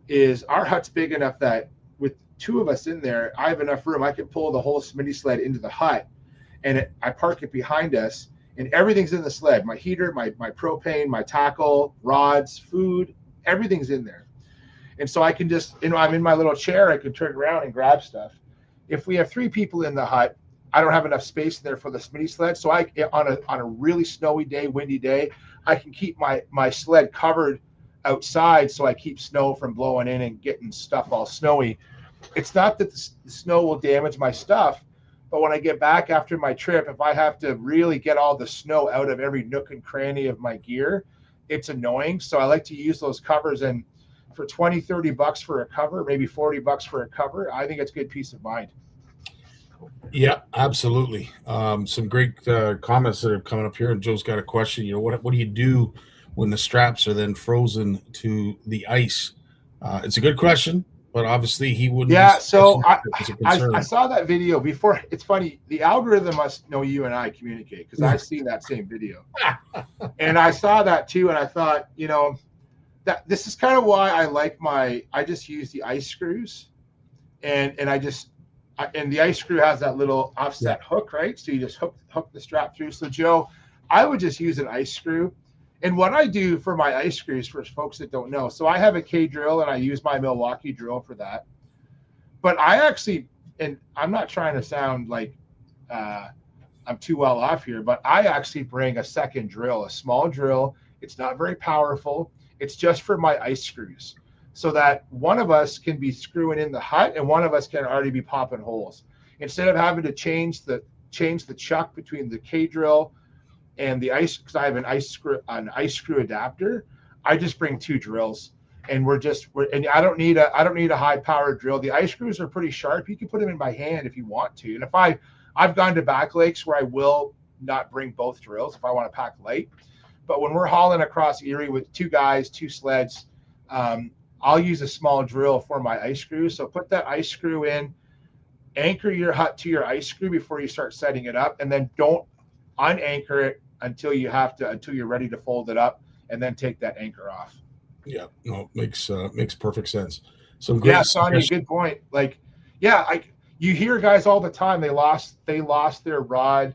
is our hut's big enough that with two of us in there, I have enough room. I can pull the whole Smitty sled into the hut, and I park it behind us, and everything's in the sled. My heater, my propane, my tackle, rods, food, everything's in there. And so I can just, I'm in my little chair, I can turn around and grab stuff. If we have three people in the hut, I don't have enough space in there for the Smitty sled. So on a really snowy day, windy day, I can keep my sled covered outside, so I keep snow from blowing in and getting stuff all snowy. It's not that the snow will damage my stuff, but when I get back after my trip, if I have to really get all the snow out of every nook and cranny of my gear, it's annoying. So I like to use those covers, and for $20-$30 for a cover, maybe $40 for a cover, I think it's good peace of mind. Yeah, absolutely. Some great comments that are coming up here, and Joe's got a question. What do you do when the straps are then frozen to the ice? It's a good question, but obviously he wouldn't. Yeah, so I saw that video before. It's funny, the algorithm must know you and I communicate, because I've seen that same video. And I saw that too, and I thought, that this is kind of why I just use the ice screws, and the ice screw has that little offset hook, right? So you just hook the strap through. So Joe, I would just use an ice screw. And what I do for my ice screws, for folks that don't know, so I have a K drill and I use my Milwaukee drill for that. But I actually, and I'm not trying to sound like I'm too well off here, but I actually bring a second drill, a small drill. It's not very powerful. It's just for my ice screws, so that one of us can be screwing in the hut and one of us can already be popping holes. Instead of having to change the chuck between the K drill and the ice, because I have an ice screw adapter, I just bring two drills, and and I don't need a high powered drill. The ice screws are pretty sharp. You can put them in by hand if you want to. And if I've gone to back lakes where I will not bring both drills if I want to pack light. But when we're hauling across Erie with two guys, two sleds, I'll use a small drill for my ice screw. So put that ice screw in, anchor your hut to your ice screw before you start setting it up, and then don't unanchor it until you're ready to fold it up, and then take that anchor off. Yeah, no, makes perfect sense. Some great Sonny, good point. Like, you hear guys all the time, they lost their rod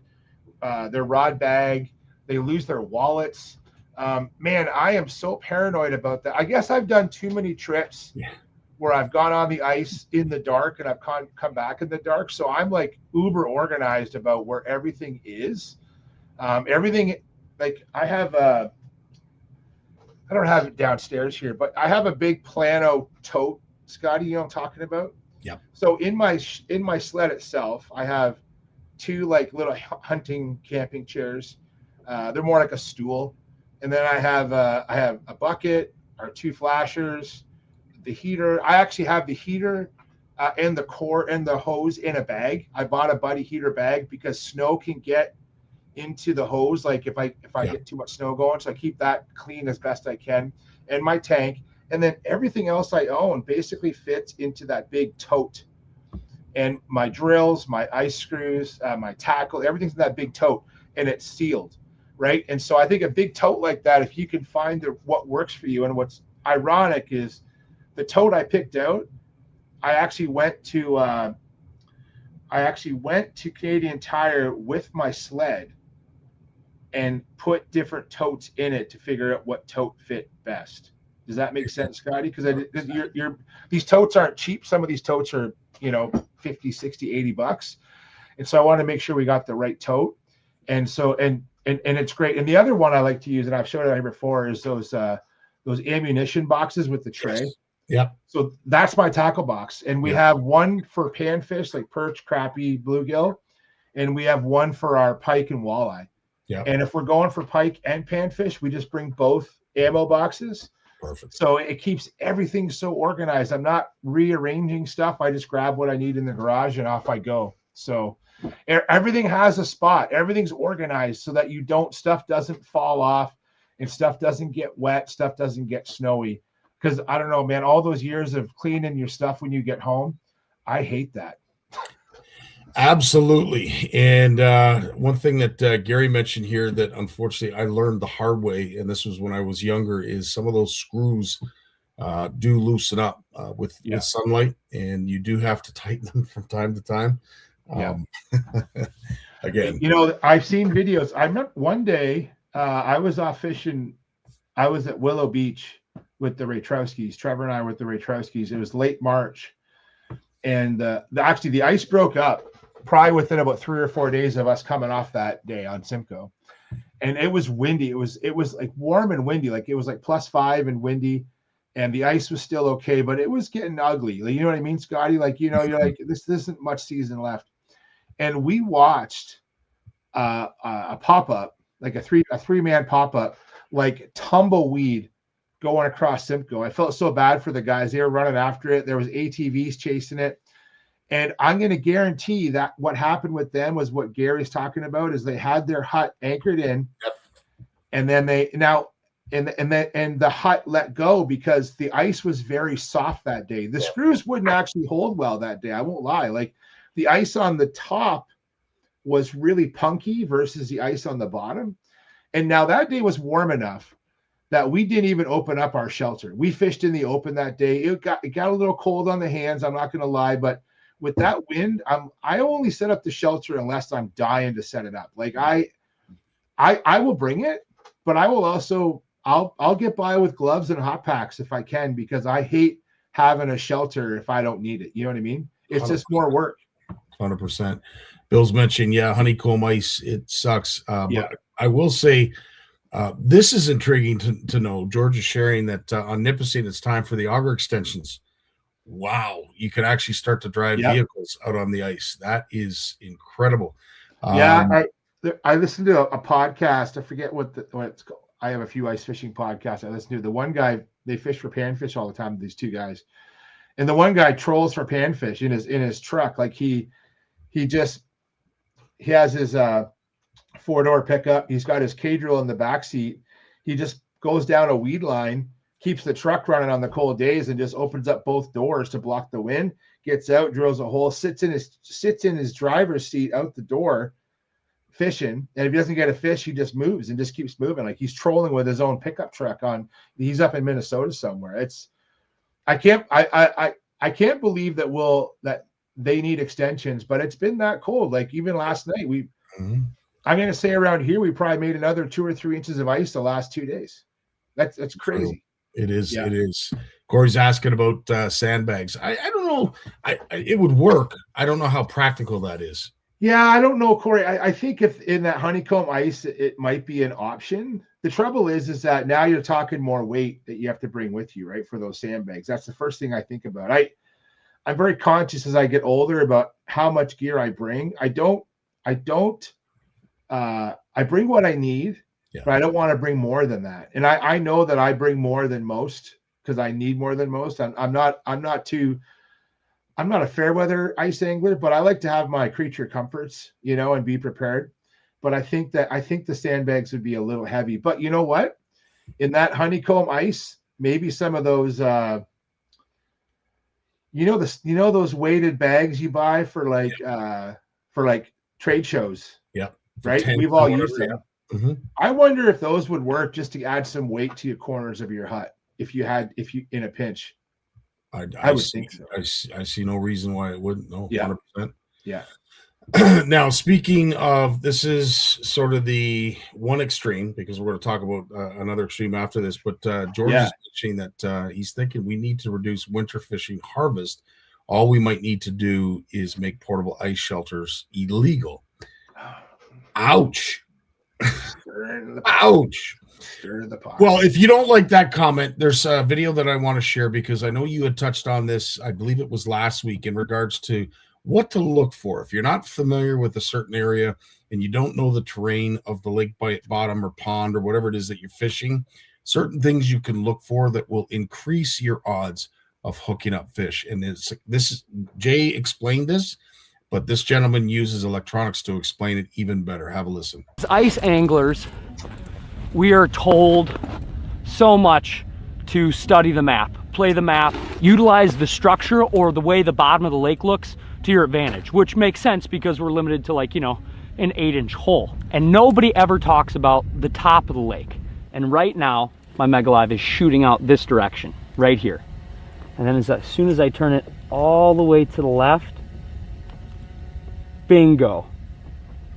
bag, they lose their wallets. Man, I am so paranoid about that. I guess I've done too many trips where I've gone on the ice in the dark and I've come back in the dark. So I'm like uber organized about where everything is. Everything, like I have I don't have it downstairs here, but I have a big Plano tote, Scotty, you know what I'm talking about? Yeah. So in my sled itself, I have two like little hunting camping chairs. They're more like a stool. And then I have a bucket, our two flashers, the heater. I actually have the heater and the core and the hose in a bag. I bought a Buddy heater bag because snow can get into the hose, like if I get too much snow going, so I keep that clean as best I can, and my tank, and then everything else I own basically fits into that big tote, and my drills, my ice screws, my tackle, everything's in that big tote, and it's sealed, right? And so I think a big tote like that, if you can find what works for you, and what's ironic is the tote I picked out, I actually went to Canadian Tire with my sled and put different totes in it to figure out what tote fit best. Does that make sense, Scotty? Because these totes aren't cheap. Some of these totes are, $50, $60, $80. And so I want to make sure we got the right tote. And so, and it's great. And the other one I like to use, and I've showed it here before, is those ammunition boxes with the tray. Yes. Yeah. So that's my tackle box. And we have one for panfish, like perch, crappie, bluegill. And we have one for our pike and walleye. Yeah. And if we're going for pike and panfish, we just bring both ammo boxes. Perfect. So it keeps everything so organized. I'm not rearranging stuff. I just grab what I need in the garage and off I go. So everything has a spot. Everything's organized so that stuff doesn't fall off and stuff doesn't get wet, stuff doesn't get snowy. Because I don't know, man, all those years of cleaning your stuff when you get home, I hate that. Absolutely. And one thing that Gary mentioned here that unfortunately I learned the hard way, and this was when I was younger, is some of those screws do loosen up with sunlight, and you do have to tighten them from time to time. Again, I've seen videos. I remember one day I was off fishing. I was at Willow Beach with the Raytrowskis. Trevor and I were with the Raytrowskis. It was late March, and actually the ice broke up probably within about 3 or 4 days of us coming off that day on Simcoe. And it was windy. It was like warm and windy. Like it was like +5 and windy, and the ice was still okay, but it was getting ugly. Like, you know what I mean, Scotty? Like, you're like, this isn't much season left. And we watched a pop-up, like a three-man pop-up, like tumbleweed going across Simcoe. I felt so bad for the guys. They were running after it. There was ATVs chasing it. And I'm going to guarantee that what happened with them was what Gary's talking about, is they had their hut anchored in, and then the hut let go because the ice was very soft that day. The screws wouldn't actually hold well that day. I won't lie. Like the ice on the top was really punky versus the ice on the bottom. And now that day was warm enough that we didn't even open up our shelter. We fished in the open that day. It got a little cold on the hands. I'm not going to lie, but with that wind, I only set up the shelter unless I'm dying to set it up. Like I will bring it, but I will also I'll get by with gloves and hot packs if I can, because I hate having a shelter if I don't need it. You know what I mean? It's 100%. Just more work. 100%. Bill's mentioned, honeycomb ice, it sucks. But I will say this is intriguing to know. George is sharing that on Nipissing, it's time for the auger extensions. Wow, you can actually start to drive vehicles out on the ice. That is incredible. I listened to a podcast. I forget what it's called. I have a few ice fishing podcasts I listen to. The one guy, they fish for panfish all the time, these two guys. And the one guy trolls for panfish in his truck. Like he has his 4-door pickup. He's got his K drill in the back seat. He just goes down a weed line, keeps the truck running on the cold days and just opens up both doors to block the wind, gets out, drills a hole, sits in his driver's seat out the door fishing. And if he doesn't get a fish, he just moves and just keeps moving. Like he's trolling with his own pickup truck he's up in Minnesota somewhere. I can't believe that they need extensions, but it's been that cold. Like even last night, I'm going to say around here, we probably made another 2 or 3 inches of ice the last 2 days. That's crazy. It is. Yeah. It is. Corey's asking about sandbags. I don't know. It would work. I don't know how practical that is. Yeah, I don't know, Corey. I think if in that honeycomb ice, it might be an option. The trouble is that now you're talking more weight that you have to bring with you, right, for those sandbags. That's the first thing I think about. I'm very conscious as I get older about how much gear I bring. I bring what I need. Yeah. But I don't want to bring more than that. And I know that I bring more than most because I need more than most. I'm not a fair weather ice angler, but I like to have my creature comforts, and be prepared. But I think the sandbags would be a little heavy. But you know what? In that honeycomb ice, maybe some of those those weighted bags you buy for like trade shows. Yeah. Right? We've all used them. Mm-hmm. I wonder if those would work just to add some weight to your corners of your hut if you in a pinch. I would think so. I see no reason why it wouldn't. No, yeah. 100%. Yeah. Now, speaking of, this is sort of the one extreme because we're going to talk about another extreme after this. But George is mentioning that he's thinking we need to reduce winter fishing harvest. All we might need to do is make portable ice shelters illegal. Ouch. Ouch. Stir the pot. Well, if you don't like that comment, there's a video that I want to share because I know you had touched on this, I believe it was last week, in regards to what to look for. If you're not familiar with a certain area and you don't know the terrain of the lake bottom or pond or whatever it is that you're fishing, certain things you can look for that will increase your odds of hooking up fish. And Jay explained this, but this gentleman uses electronics to explain it even better. Have a listen. As ice anglers, we are told so much to study the map, play the map, utilize the structure or the way the bottom of the lake looks to your advantage, which makes sense because we're limited to an 8-inch hole. And nobody ever talks about the top of the lake. And right now, my Mega Live is shooting out this direction, right here. And then as soon as I turn it all the way to the left, bingo,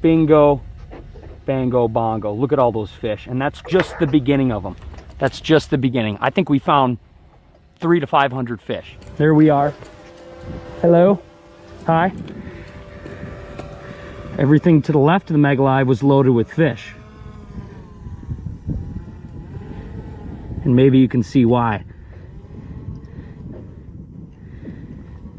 bingo, bango, bongo. Look at all those fish. And that's just the beginning of them. That's just the beginning. I think we found 300 to 500 fish. There we are. Hello. Hi. Everything to the left of the Mega Live was loaded with fish. And maybe you can see why.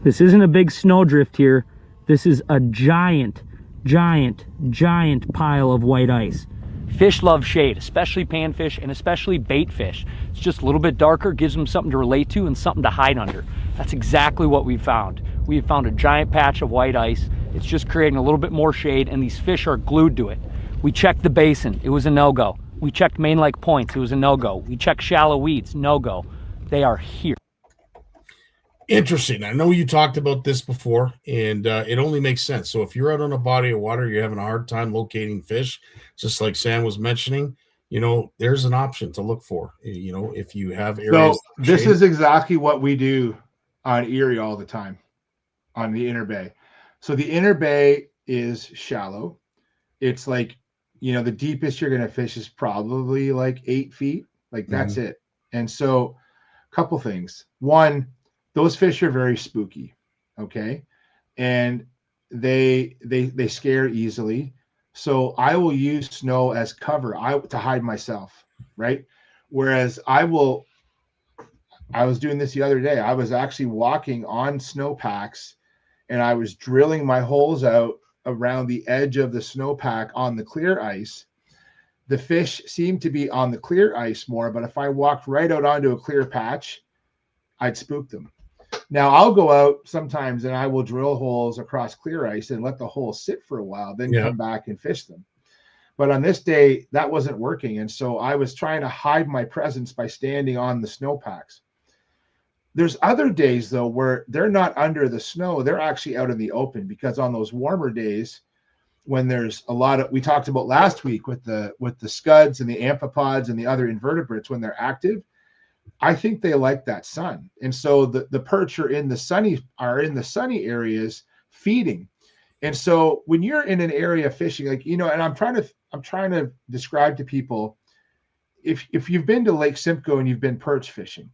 This isn't a big snowdrift here. This is a giant, giant, giant pile of white ice. Fish love shade, especially panfish and especially bait fish. It's just a little bit darker, gives them something to relate to and something to hide under. That's exactly what we found. We have found a giant patch of white ice. It's just creating a little bit more shade and these fish are glued to it. We checked the basin, it was a no-go. We checked main lake points, it was a no-go. We checked shallow weeds, no-go. They are here. Interesting. I know you talked about this before, and it only makes sense. So if you're out on a body of water, you're having a hard time locating fish, just like Sam was mentioning, there's an option to look for, if you have areas. So this is exactly what we do on Erie all the time on the inner bay. So the inner bay is shallow. It's like, the deepest you're going to fish is probably like 8 feet. Like that's it. And so a couple things. One, those fish are very spooky, okay? And they scare easily. So I will use snow as cover to hide myself, right? Whereas I was doing this the other day. I was actually walking on snowpacks and I was drilling my holes out around the edge of the snowpack on the clear ice. The fish seemed to be on the clear ice more, but if I walked right out onto a clear patch, I'd spook them. Now I'll go out sometimes and I will drill holes across clear ice and let the hole sit for a while, then come back and fish them. But on this day, that wasn't working. And so I was trying to hide my presence by standing on the snowpacks. There's other days, though, where they're not under the snow. They're actually out in the open, because on those warmer days, when there's a lot of, we talked about last week with the scuds and the amphipods and the other invertebrates, when they're active, I think they like that sun. And so the perch are in the sunny areas feeding. And so when you're in an area fishing, like, you know, and I'm trying to describe to people, if you've been to Lake Simcoe and you've been perch fishing,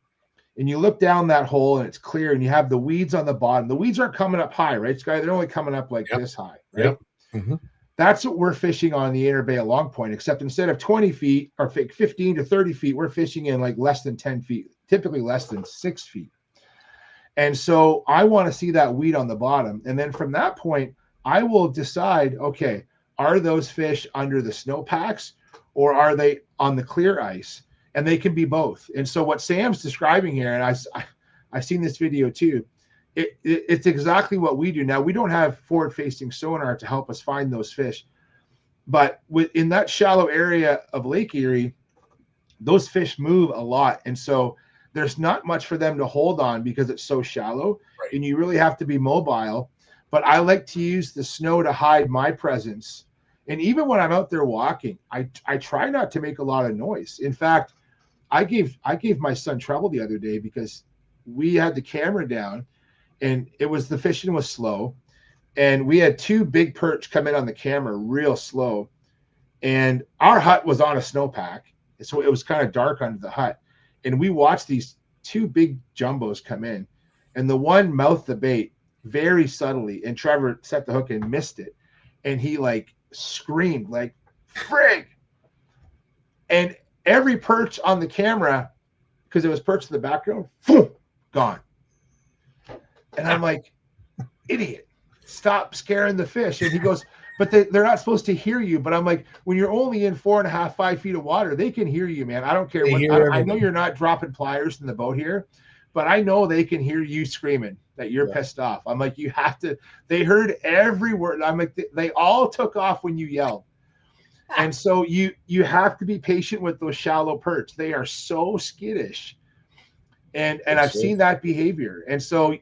and you look down that hole and it's clear and you have the weeds on the bottom, the weeds aren't coming up high, right, Sky? They're only coming up like this high, right? Yep. Mm-hmm. That's what we're fishing on the Inner Bay at Long Point, except instead of 20 feet or 15 to 30 feet, we're fishing in like less than 10 feet, typically less than 6 feet. And so I want to see that weed on the bottom. And then from that point, I will decide, okay, are those fish under the snowpacks or are they on the clear ice? And they can be both. And so what Sam's describing here, and I've seen this video too, it's exactly what we do. Now, we don't have forward-facing sonar to help us find those fish, but in that shallow area of Lake Erie, those fish move a lot. And so there's not much for them to hold on because it's so shallow, right, and you really have to be mobile. But I like to use the snow to hide my presence. And even when I'm out there walking, I try not to make a lot of noise. In fact, I gave my son trouble the other day because we had the camera down and the fishing was slow. And we had two big perch come in on the camera real slow. And our hut was on a snowpack. So it was kind of dark under the hut. And we watched these two big jumbos come in. And the one mouthed the bait very subtly. And Trevor set the hook and missed it. And he like screamed like, frig. And every perch on the camera, because it was perched in the background, gone. And I'm like, idiot, stop scaring the fish. And he goes, but they're not supposed to hear you. But I'm like, when you're only in 4.5, 5 feet of water, they can hear you, man. I don't care. I know you're not dropping pliers in the boat here, but I know they can hear you screaming that you're pissed off. I'm like, you have to, they heard every word. I'm like, they all took off when you yelled. And so you have to be patient with those shallow perch. They are so skittish. And I've seen that behavior. And so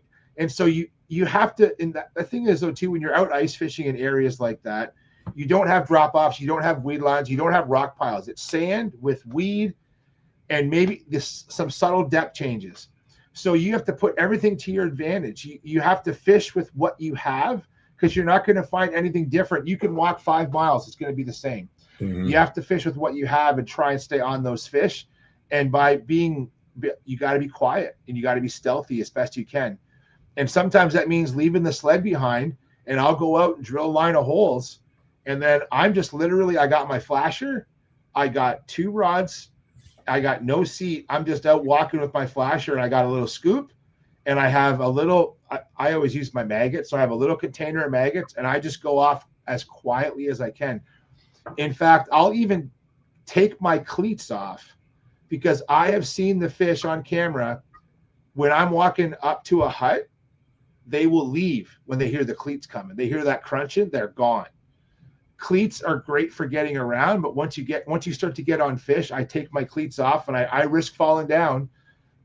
you have to, and the thing is though too, when you're out ice fishing in areas like that, you don't have drop offs, you don't have weed lines, you don't have rock piles. It's sand with weed and maybe some subtle depth changes. So you have to put everything to your advantage. You have to fish with what you have, because you're not going to find anything different. You can walk 5 miles, it's going to be the same. Mm-hmm. You have to fish with what you have and try and stay on those fish. And you got to be quiet and you got to be stealthy as best you can. And sometimes that means leaving the sled behind, and I'll go out and drill a line of holes. And then I'm just literally, I got my flasher, I got 2 rods, I got no seat. I'm just out walking with my flasher, and I got a little scoop, and I have a little, I always use my maggots. So I have a little container of maggots, and I just go off as quietly as I can. In fact, I'll even take my cleats off, because I have seen the fish on camera. When I'm walking up to a hut, they will leave when they hear the cleats coming. They hear that crunching, they're gone. Cleats are great for getting around, but once you start to get on fish, I take my cleats off, and I risk falling down,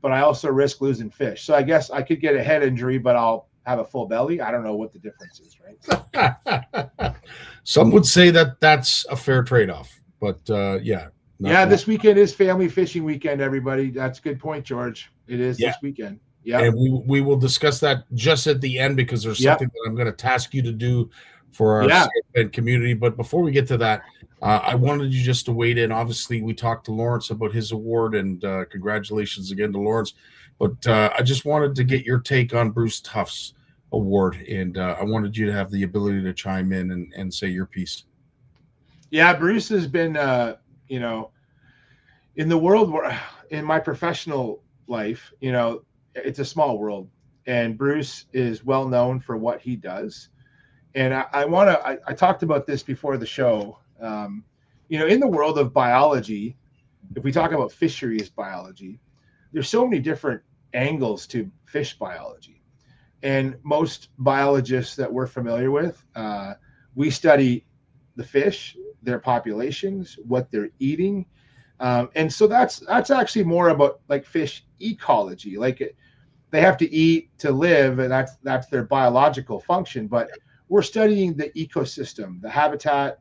but I also risk losing fish. So I guess I could get a head injury, but I'll have a full belly. I don't know what the difference is, right? Some would say that that's a fair trade-off, but yeah. This weekend is family fishing weekend, everybody. That's a good point, George. It is this weekend. Yeah. And we will discuss that just at the end, because there's something that I'm going to task you to do for our CFN community. But before we get to that, I wanted you just to wade in. Obviously, we talked to Lawrence about his award, and congratulations again to Lawrence. But I just wanted to get your take on Bruce Tuff's award, and I wanted you to have the ability to chime in and say your piece. Yeah, Bruce has been, in the world where, in my professional life, it's a small world, and Bruce is well known for what he does. And I talked about this before the show. In the world of biology, if we talk about fisheries biology, there's so many different angles to fish biology. And most biologists that we're familiar with, we study the fish, their populations, what they're eating. And so that's actually more about like fish ecology. Like they have to eat to live, and that's their biological function. But we're studying the ecosystem, the habitat.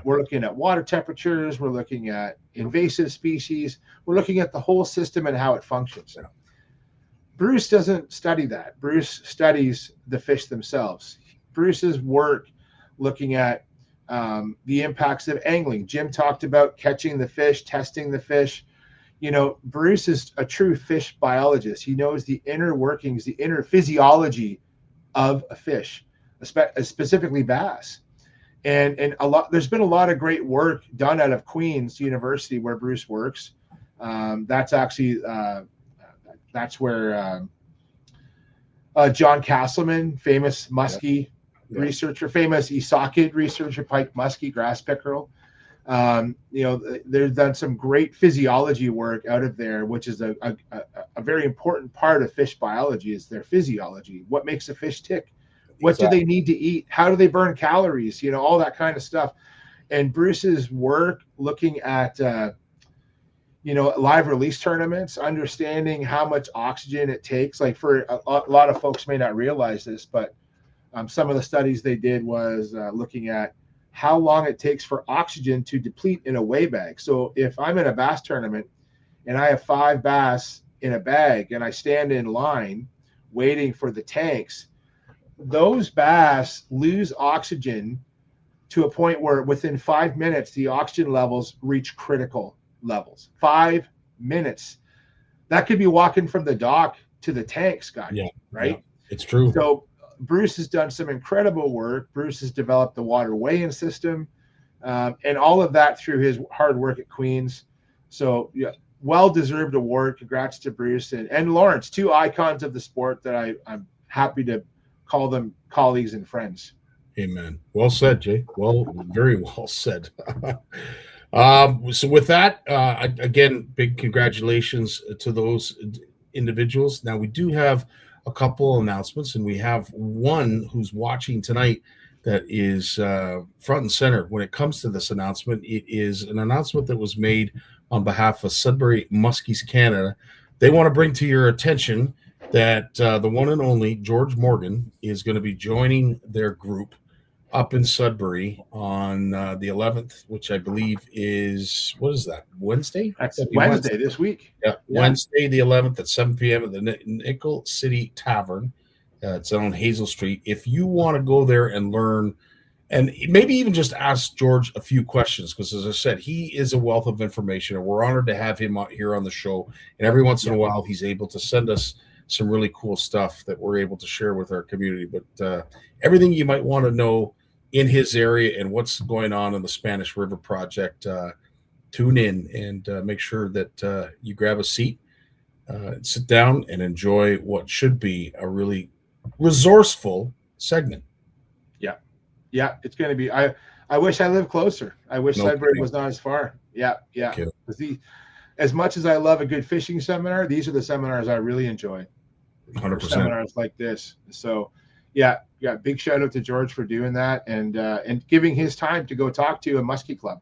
We're looking at water temperatures. We're looking at invasive species. We're looking at the whole system and how it functions. Bruce doesn't study that. Bruce studies the fish themselves. Bruce's work looking at the impacts of angling. Jim talked about catching the fish, testing the fish. You know, Bruce is a true fish biologist. He knows the inner workings, the inner physiology of a fish, specifically bass. And there's been a lot of great work done out of Queen's University where Bruce works. That's actually that's where John Castleman, famous muskie researcher, famous Esakid researcher, pike muskie, grass pickerel. You know, they've done some great physiology work out of there, which is a very important part of fish biology, is their physiology. What makes a fish tick? What do they need to eat? How do they burn calories? You know, all that kind of stuff. And Bruce's work looking at, you know, live release tournaments, understanding how much oxygen it takes. Like for a lot of folks may not realize this, but some of the studies they did was looking at how long it takes for oxygen to deplete in a weigh bag. So if I'm in a bass tournament and I have 5 bass in a bag and I stand in line waiting for the tanks, those bass lose oxygen to a point where within 5 minutes, the oxygen levels reach critical levels. 5 minutes. That could be walking from the dock to the tank, Scott. Yeah, right? Yeah, it's true. So Bruce has done some incredible work. Bruce has developed the water weigh-in system, and all of that through his hard work at Queen's. So yeah, well-deserved award. Congrats to Bruce and Lawrence, 2 icons of the sport that I'm happy to call them colleagues and friends. Amen. Well said, Jay. Well, very well said. So with that, again, big congratulations to those individuals. Now we do have a couple announcements, and we have one who's watching tonight that is front and center when it comes to this announcement. It is an announcement that was made on behalf of Sudbury Muskies Canada. They want to bring to your attention that the one and only George Morgan is going to be joining their group up in Sudbury on the 11th, which I believe is, what is that, Wednesday? That's Wednesday this week. Yeah, Wednesday the 11th at 7 p.m. at the Nickel City Tavern. It's on Hazel Street. If you want to go there and learn, and maybe even just ask George a few questions, because as I said, he is a wealth of information, and we're honored to have him out here on the show. And every once in a while, he's able to send us some really cool stuff that we're able to share with our community. But everything you might want to know in his area and what's going on in the Spanish River Project, tune in and make sure that you grab a seat, sit down, and enjoy what should be a really resourceful segment. Yeah, it's going to be. I wish I lived closer. I wish Sudbury was not as far. Yeah. As much as I love a good fishing seminar, these are the seminars I really enjoy. 100%. Seminars like this. So, yeah, big shout out to George for doing that and giving his time to go talk to a muskie club,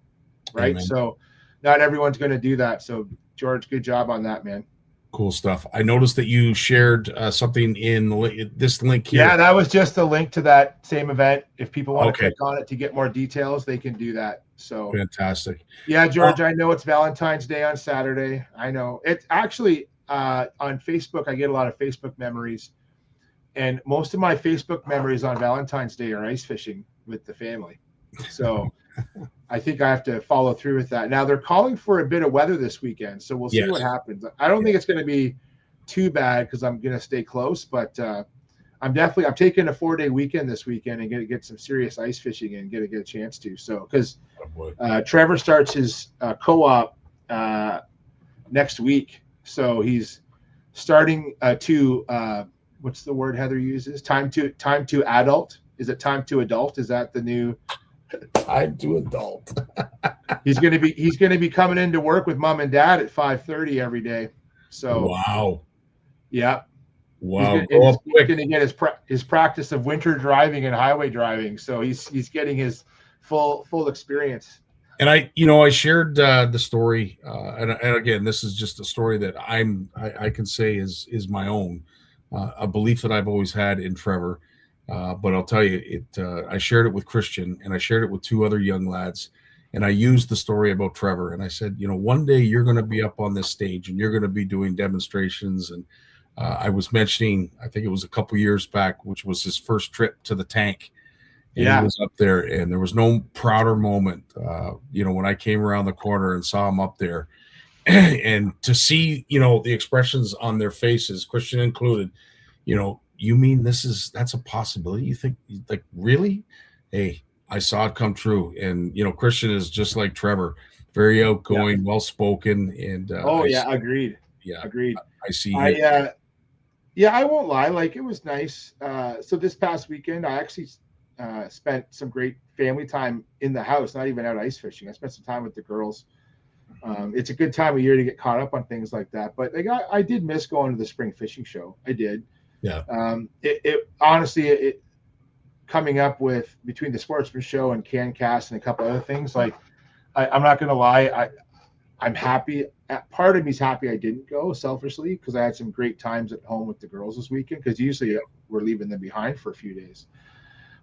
right? Amen. So, not everyone's going to do that. So, George, good job on that, man. Cool stuff. I noticed that you shared something in this link here. Yeah, that was just a link to that same event. If people want to click on it to get more details, they can do that. So fantastic. Yeah, George, I know it's Valentine's Day on Saturday. I know. It's actually on Facebook. I get a lot of Facebook memories. And most of my Facebook memories on Valentine's Day are ice fishing with the family. So I think I have to follow through with that. Now they're calling for a bit of weather this weekend, so we'll see what happens. I don't think it's going to be too bad because I'm going to stay close, but I'm taking a 4-day weekend this weekend and going to get some serious ice fishing and get a chance to. So because Trevor starts his co-op next week, so he's starting to what's the word Heather uses? Time to adult. Is it time to adult? Is that the new? Time to adult. He's gonna be coming into work with mom and dad at 5:30 every day. So wow. Yeah. Wow. He's gonna get his practice of winter driving and highway driving. So he's getting his full experience. And I shared the story, and again, this is just a story that I can say is my own, a belief that I've always had in Trevor. But I'll tell you, I shared it with Christian, and I shared it with two other young lads, and I used the story about Trevor, and I said, one day you're going to be up on this stage, and you're going to be doing demonstrations. And I was mentioning, I think it was a couple years back, which was his first trip to the tank. And he was up there, and there was no prouder moment, when I came around the corner and saw him up there, and to see, the expressions on their faces, Christian included, you mean that's a possibility? You think, like, really? Hey, I saw it come true. And, Christian is just like Trevor, very outgoing, well-spoken. And agreed. Yeah, agreed. I see. I won't lie. Like, it was nice. So this past weekend, I actually spent some great family time in the house, not even out ice fishing. I spent some time with the girls. It's a good time of year to get caught up on things like that. But I did miss going to the spring fishing show. I did. Yeah. It honestly, coming up with between the Sportsman Show and CanCast and a couple other things, like I'm not going to lie, I'm happy. Part of me's happy I didn't go selfishly, because I had some great times at home with the girls this weekend, because usually we're leaving them behind for a few days.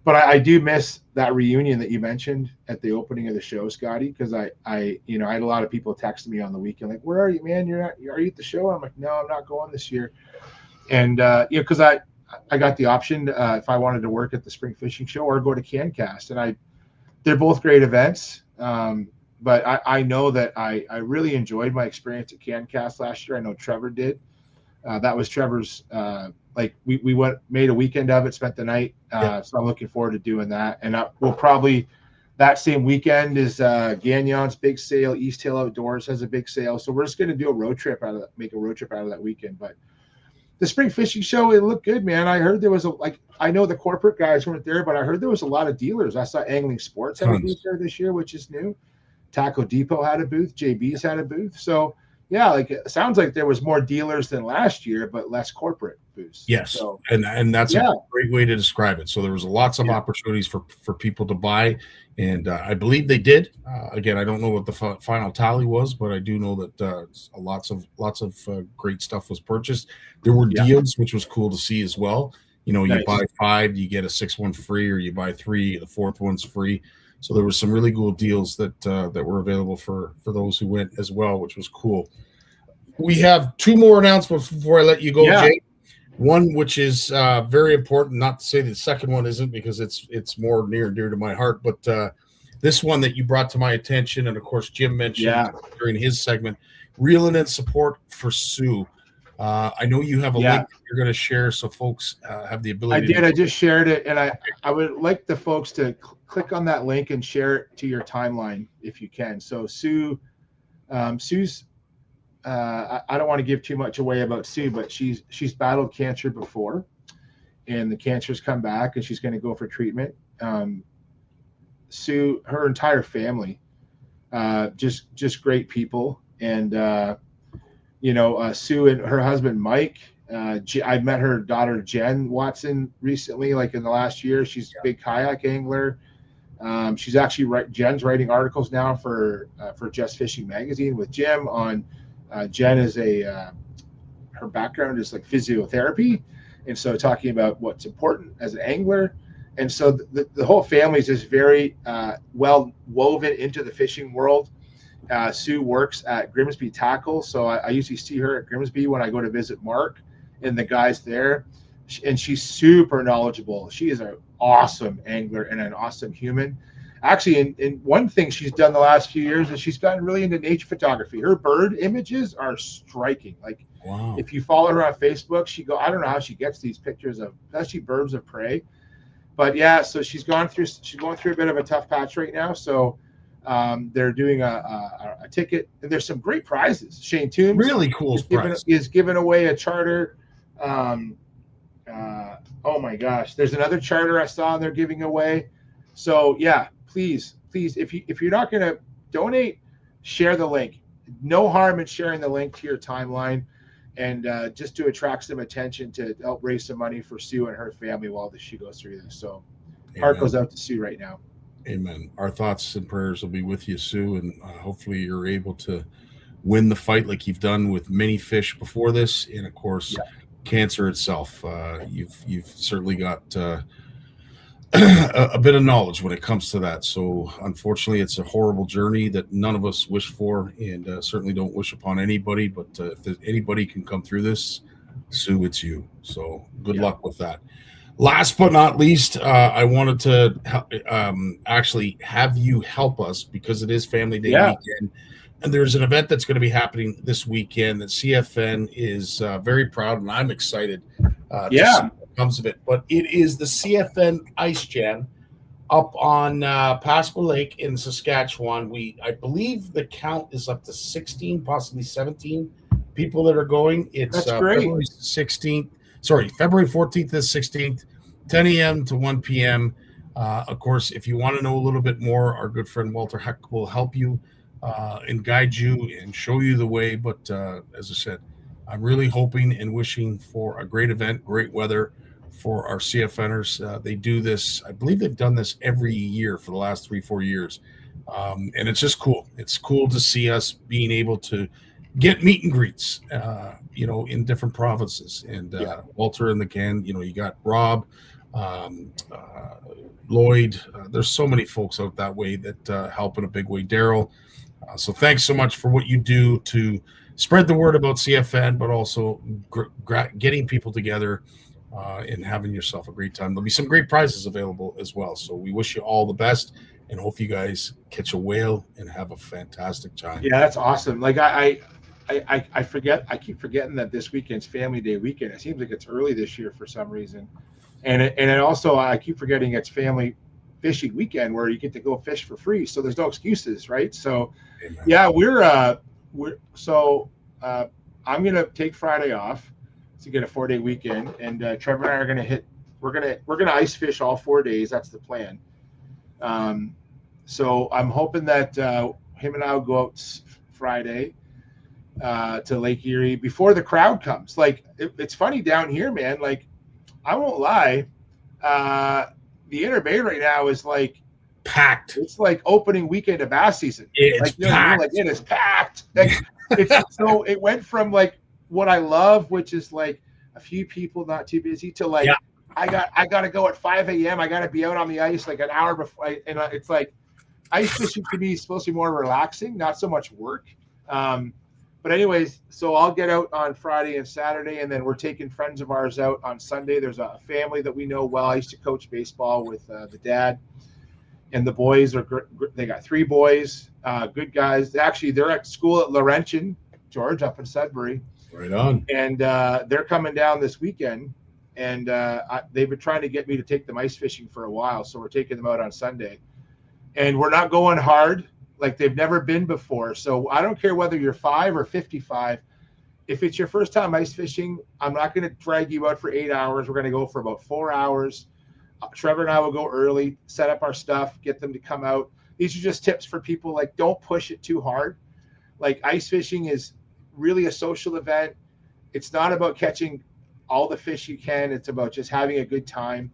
But I do miss that reunion that you mentioned at the opening of the show, Scotty, because I had a lot of people texting me on the weekend, like, where are you, man? Are you at the show? I'm like, no, I'm not going this year. And because I got the option if I wanted to work at the spring fishing show or go to CanCast, and they're both great events. But I know that I really enjoyed my experience at CanCast last year. I know Trevor did. That was Trevor's. We made a weekend of it, spent the night. So I'm looking forward to doing that. And we'll probably, that same weekend is Gagnon's big sale. East Hill Outdoors has a big sale. So we're just going to do make a road trip out of that weekend. But the spring fishing show, it looked good, man. I heard there was I know the corporate guys weren't there, but I heard there was a lot of dealers. I saw Angling Sports had a booth there this year, which is new. Taco Depot had a booth. JB's had a booth. So yeah, it sounds like there was more dealers than last year, but less corporate booths. Yes, so, and that's a great way to describe it. So there was lots of opportunities for people to buy, and I believe they did. Again, I don't know what the final tally was, but I do know that lots of great stuff was purchased. There were deals, which was cool to see as well. You buy 5, you get a 6th one free, or you buy 3, the 4th one's free. So there were some really cool deals that were available for those who went as well, which was cool. We have 2 more announcements before I let you go, Jay. One, which is very important, not to say the second one isn't, because it's more near and dear to my heart, but this one that you brought to my attention, and of course Jim mentioned during his segment, Reeling in Support for Sue. I know you have a link that you're going to share, so folks have the ability. I just shared it, and I would like the folks to click on that link and share it to your timeline if you can. So Sue's, I don't want to give too much away about Sue, but she's battled cancer before, and the cancer's come back, and she's going to go for treatment. Sue, her entire family, just great people, and Sue and her husband Mike. I met her daughter Jen Watson recently, like in the last year. She's a big kayak angler. She's actually Jen's writing articles now for Just Fishing magazine with Jim on. Jen is her background is like physiotherapy, and so talking about what's important as an angler. And so the whole family is just very well woven into the fishing world. Sue works at Grimsby Tackle, so I usually see her at Grimsby when I go to visit Mark and the guys there, and she's super knowledgeable. She is an awesome angler and an awesome human. Actually, in one thing she's done the last few years is she's gotten really into nature photography. Her bird images are striking. Like, wow. If you follow her on Facebook, I don't know how she gets these pictures of especially birds of prey. But yeah, so she's going through a bit of a tough patch right now. So they're doing a ticket, and there's some great prizes. Shane Toombs really cool is giving away a charter. Oh my gosh, there's another charter I saw they're giving away. So yeah, please, if you're not going to donate, share the link. No harm in sharing the link to your timeline, and just to attract some attention to help raise some money for Sue and her family while she goes through this. So heart goes out to Sue right now. Amen. Our thoughts and prayers will be with you, Sue, and hopefully you're able to win the fight like you've done with many fish before this, and of course, cancer itself. You've certainly got a bit of knowledge when it comes to that. So, unfortunately, it's a horrible journey that none of us wish for, and certainly don't wish upon anybody. But if anybody can come through this, Sue, it's you. So, good luck with that. Last but not least, I wanted to actually have you help us because it is Family Day weekend. And there's an event that's going to be happening this weekend that CFN is very proud, and I'm excited to see what comes of it. But it is the CFN Ice Jam up on Pasqua Lake in Saskatchewan. I believe the count is up to 16, possibly 17 people that are going. It's February 16th. Sorry, February 14th to 16th, 10 a.m. to 1 p.m. Of course, if you want to know a little bit more, our good friend Walter Heck will help you and guide you and show you the way. But as I said, I'm really hoping and wishing for a great event, great weather for our CFNers. They do this. I believe they've done this every year for the last 3-4 years. And it's just cool. It's cool to see us being able to get meet and greets, in different provinces. And Walter and the gang, you got Rob, Lloyd. There's so many folks out that way that help in a big way. Daryl. So thanks so much for what you do to spread the word about CFN, but also getting people together and having yourself a great time. There'll be some great prizes available as well. So we wish you all the best and hope you guys catch a whale and have a fantastic time. Yeah, that's awesome. Like I keep forgetting that this weekend's Family Day weekend. It seems like it's early this year for some reason. And also I keep forgetting it's Family Fishing Weekend where you get to go fish for free. So there's no excuses, right? So I'm going to take Friday off to get a 4-day weekend. And Trevor and I are going to we're going to ice fish all 4 days. That's the plan. So I'm hoping that him and I will go out Friday to Lake Erie before the crowd comes. Like it's funny down here, man. Like I won't lie. The Inner Bay right now is like packed. It's like opening weekend of bass season. It's packed. Like it is packed. Like, so it went from like what I love, which is like a few people not too busy, to like I got to go at 5 a.m. I got to be out on the ice like an hour before. And it's like ice fishing to me is supposed to be more relaxing, not so much work. But anyways, so I'll get out on Friday and Saturday, and then we're taking friends of ours out on Sunday. There's a family that we know well. I used to coach baseball with the dad, and the boys they got 3 boys, good guys. Actually, they're at school at Laurentian, George, up in Sudbury. Right on. And they're coming down this weekend, and they've been trying to get me to take them ice fishing for a while. So we're taking them out on Sunday, and we're not going hard like they've never been before. So I don't care whether you're 5 or 55. If it's your first time ice fishing, I'm not going to drag you out for 8 hours. We're going to go for about 4 hours. Trevor and I will go early, set up our stuff, get them to come out. These are just tips for people. Like, don't push it too hard. Like, ice fishing is really a social event. It's not about catching all the fish you can. It's about just having a good time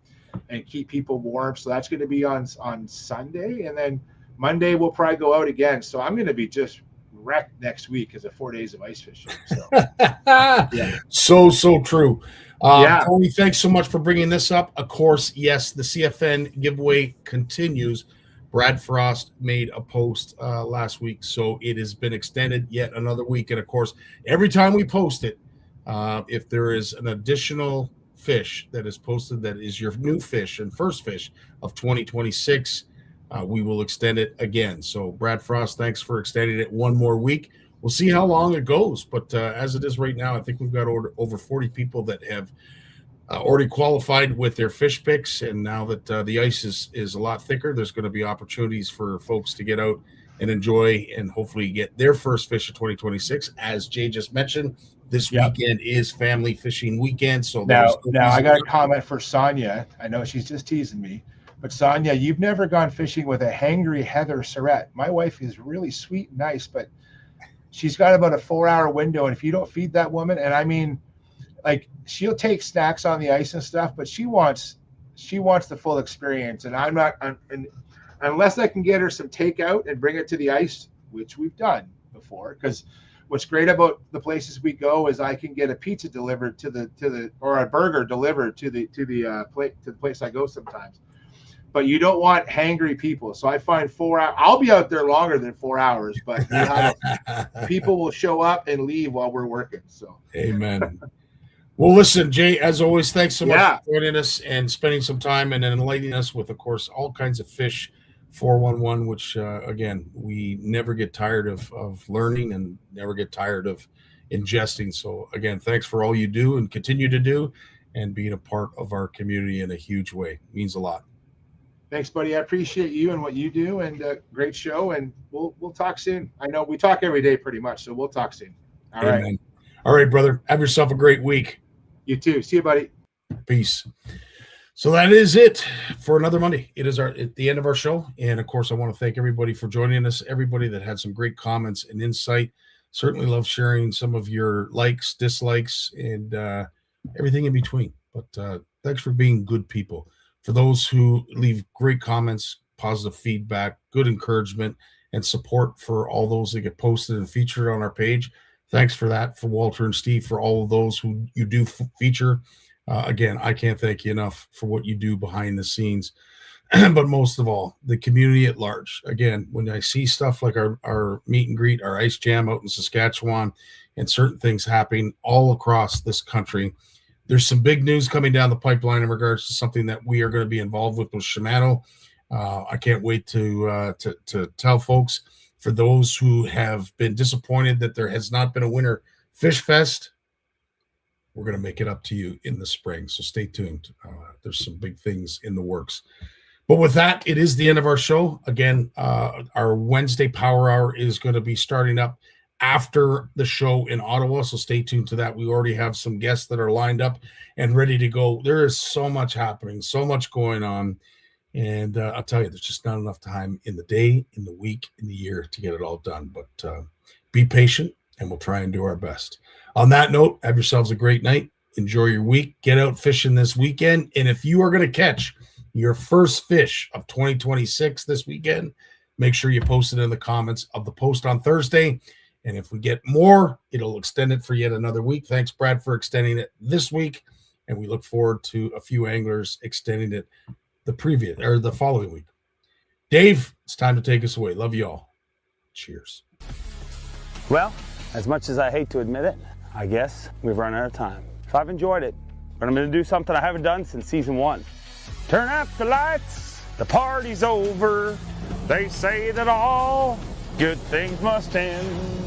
and keep people warm. So that's going to be on Sunday. And then Monday, we'll probably go out again. So I'm going to be just wrecked next week because of 4 days of ice fishing. So, so true. Tony, thanks so much for bringing this up. Of course, yes, the CFN giveaway continues. Brad Frost made a post last week, so it has been extended yet another week. And of course, every time we post it, if there is an additional fish that is posted that is your new fish and first fish of 2026, we will extend it again. So Brad Frost, thanks for extending it one more week. We'll see how long it goes. But as it is right now, I think we've got over 40 people that have already qualified with their fish picks. And now that the ice is a lot thicker, there's going to be opportunities for folks to get out and enjoy and hopefully get their first fish of 2026. As Jay just mentioned, this weekend is family fishing weekend. So now I got a comment for Sonia. I know she's just teasing me. But Sonia, you've never gone fishing with a hangry Heather Surrett. My wife is really sweet and nice, but she's got about a 4-hour window. And if you don't feed that woman, and I mean, like, she'll take snacks on the ice and stuff, but she wants the full experience. And I'm unless I can get her some takeout and bring it to the ice, which we've done before. Because what's great about the places we go is I can get a pizza delivered or a burger delivered to the place I go sometimes. But you don't want hangry people. So I find 4 hours. I'll be out there longer than 4 hours, but people will show up and leave while we're working. So amen. Well, listen, Jay, as always, thanks so much for joining us and spending some time and enlightening us with, of course, all kinds of fish 411, which, again, we never get tired of learning and never get tired of ingesting. So, again, thanks for all you do and continue to do and being a part of our community in a huge way. It means a lot. Thanks, buddy. I appreciate you and what you do, and great show. And we'll talk soon. I know we talk every day pretty much, so we'll talk soon. All Amen. right. All right, brother. Have yourself a great week. You too. See you, buddy. Peace. So that is it for another Monday. It is at the end of our show. And of course, I want to thank everybody for joining us, everybody that had some great comments and insight. Certainly love sharing some of your likes, dislikes, and everything in between. But thanks for being good people. For those who leave great comments, positive feedback, good encouragement, and support for all those that get posted and featured on our page. Thanks for that, for Walter and Steve, for all of those who you do feature. Again, I can't thank you enough for what you do behind the scenes. But most of all, the community at large. Again, when I see stuff like our meet and greet, our ice jam out in Saskatchewan, and certain things happening all across this country, there's some big news coming down the pipeline in regards to something that we are going to be involved with Shimano. I can't wait to tell folks, for those who have been disappointed that there has not been a Winter Fish Fest, we're going to make it up to you in the spring. So stay tuned. There's some big things in the works. But with that, it is the end of our show. Again, our Wednesday Power Hour is going to be starting up after the show in Ottawa, so stay tuned to that. We already have some guests that are lined up and ready to go. There is so much happening, so much going on, and I'll tell you, there's just not enough time in the day, in the week, in the year to get it all done. But be patient, and we'll try and do our best. On that note, have yourselves a great night. Enjoy your week. Get out fishing this weekend, and if you are going to catch your first fish of 2026 this weekend, make sure you post it in the comments of the post on Thursday. And if we get more, it'll extend it for yet another week. Thanks, Brad, for extending it this week. And we look forward to a few anglers extending it the following week. Dave, it's time to take us away. Love you all. Cheers. Well, as much as I hate to admit it, I guess we've run out of time. So I've enjoyed it, but I'm going to do something I haven't done since season 1. Turn out the lights, the party's over. They say that all good things must end.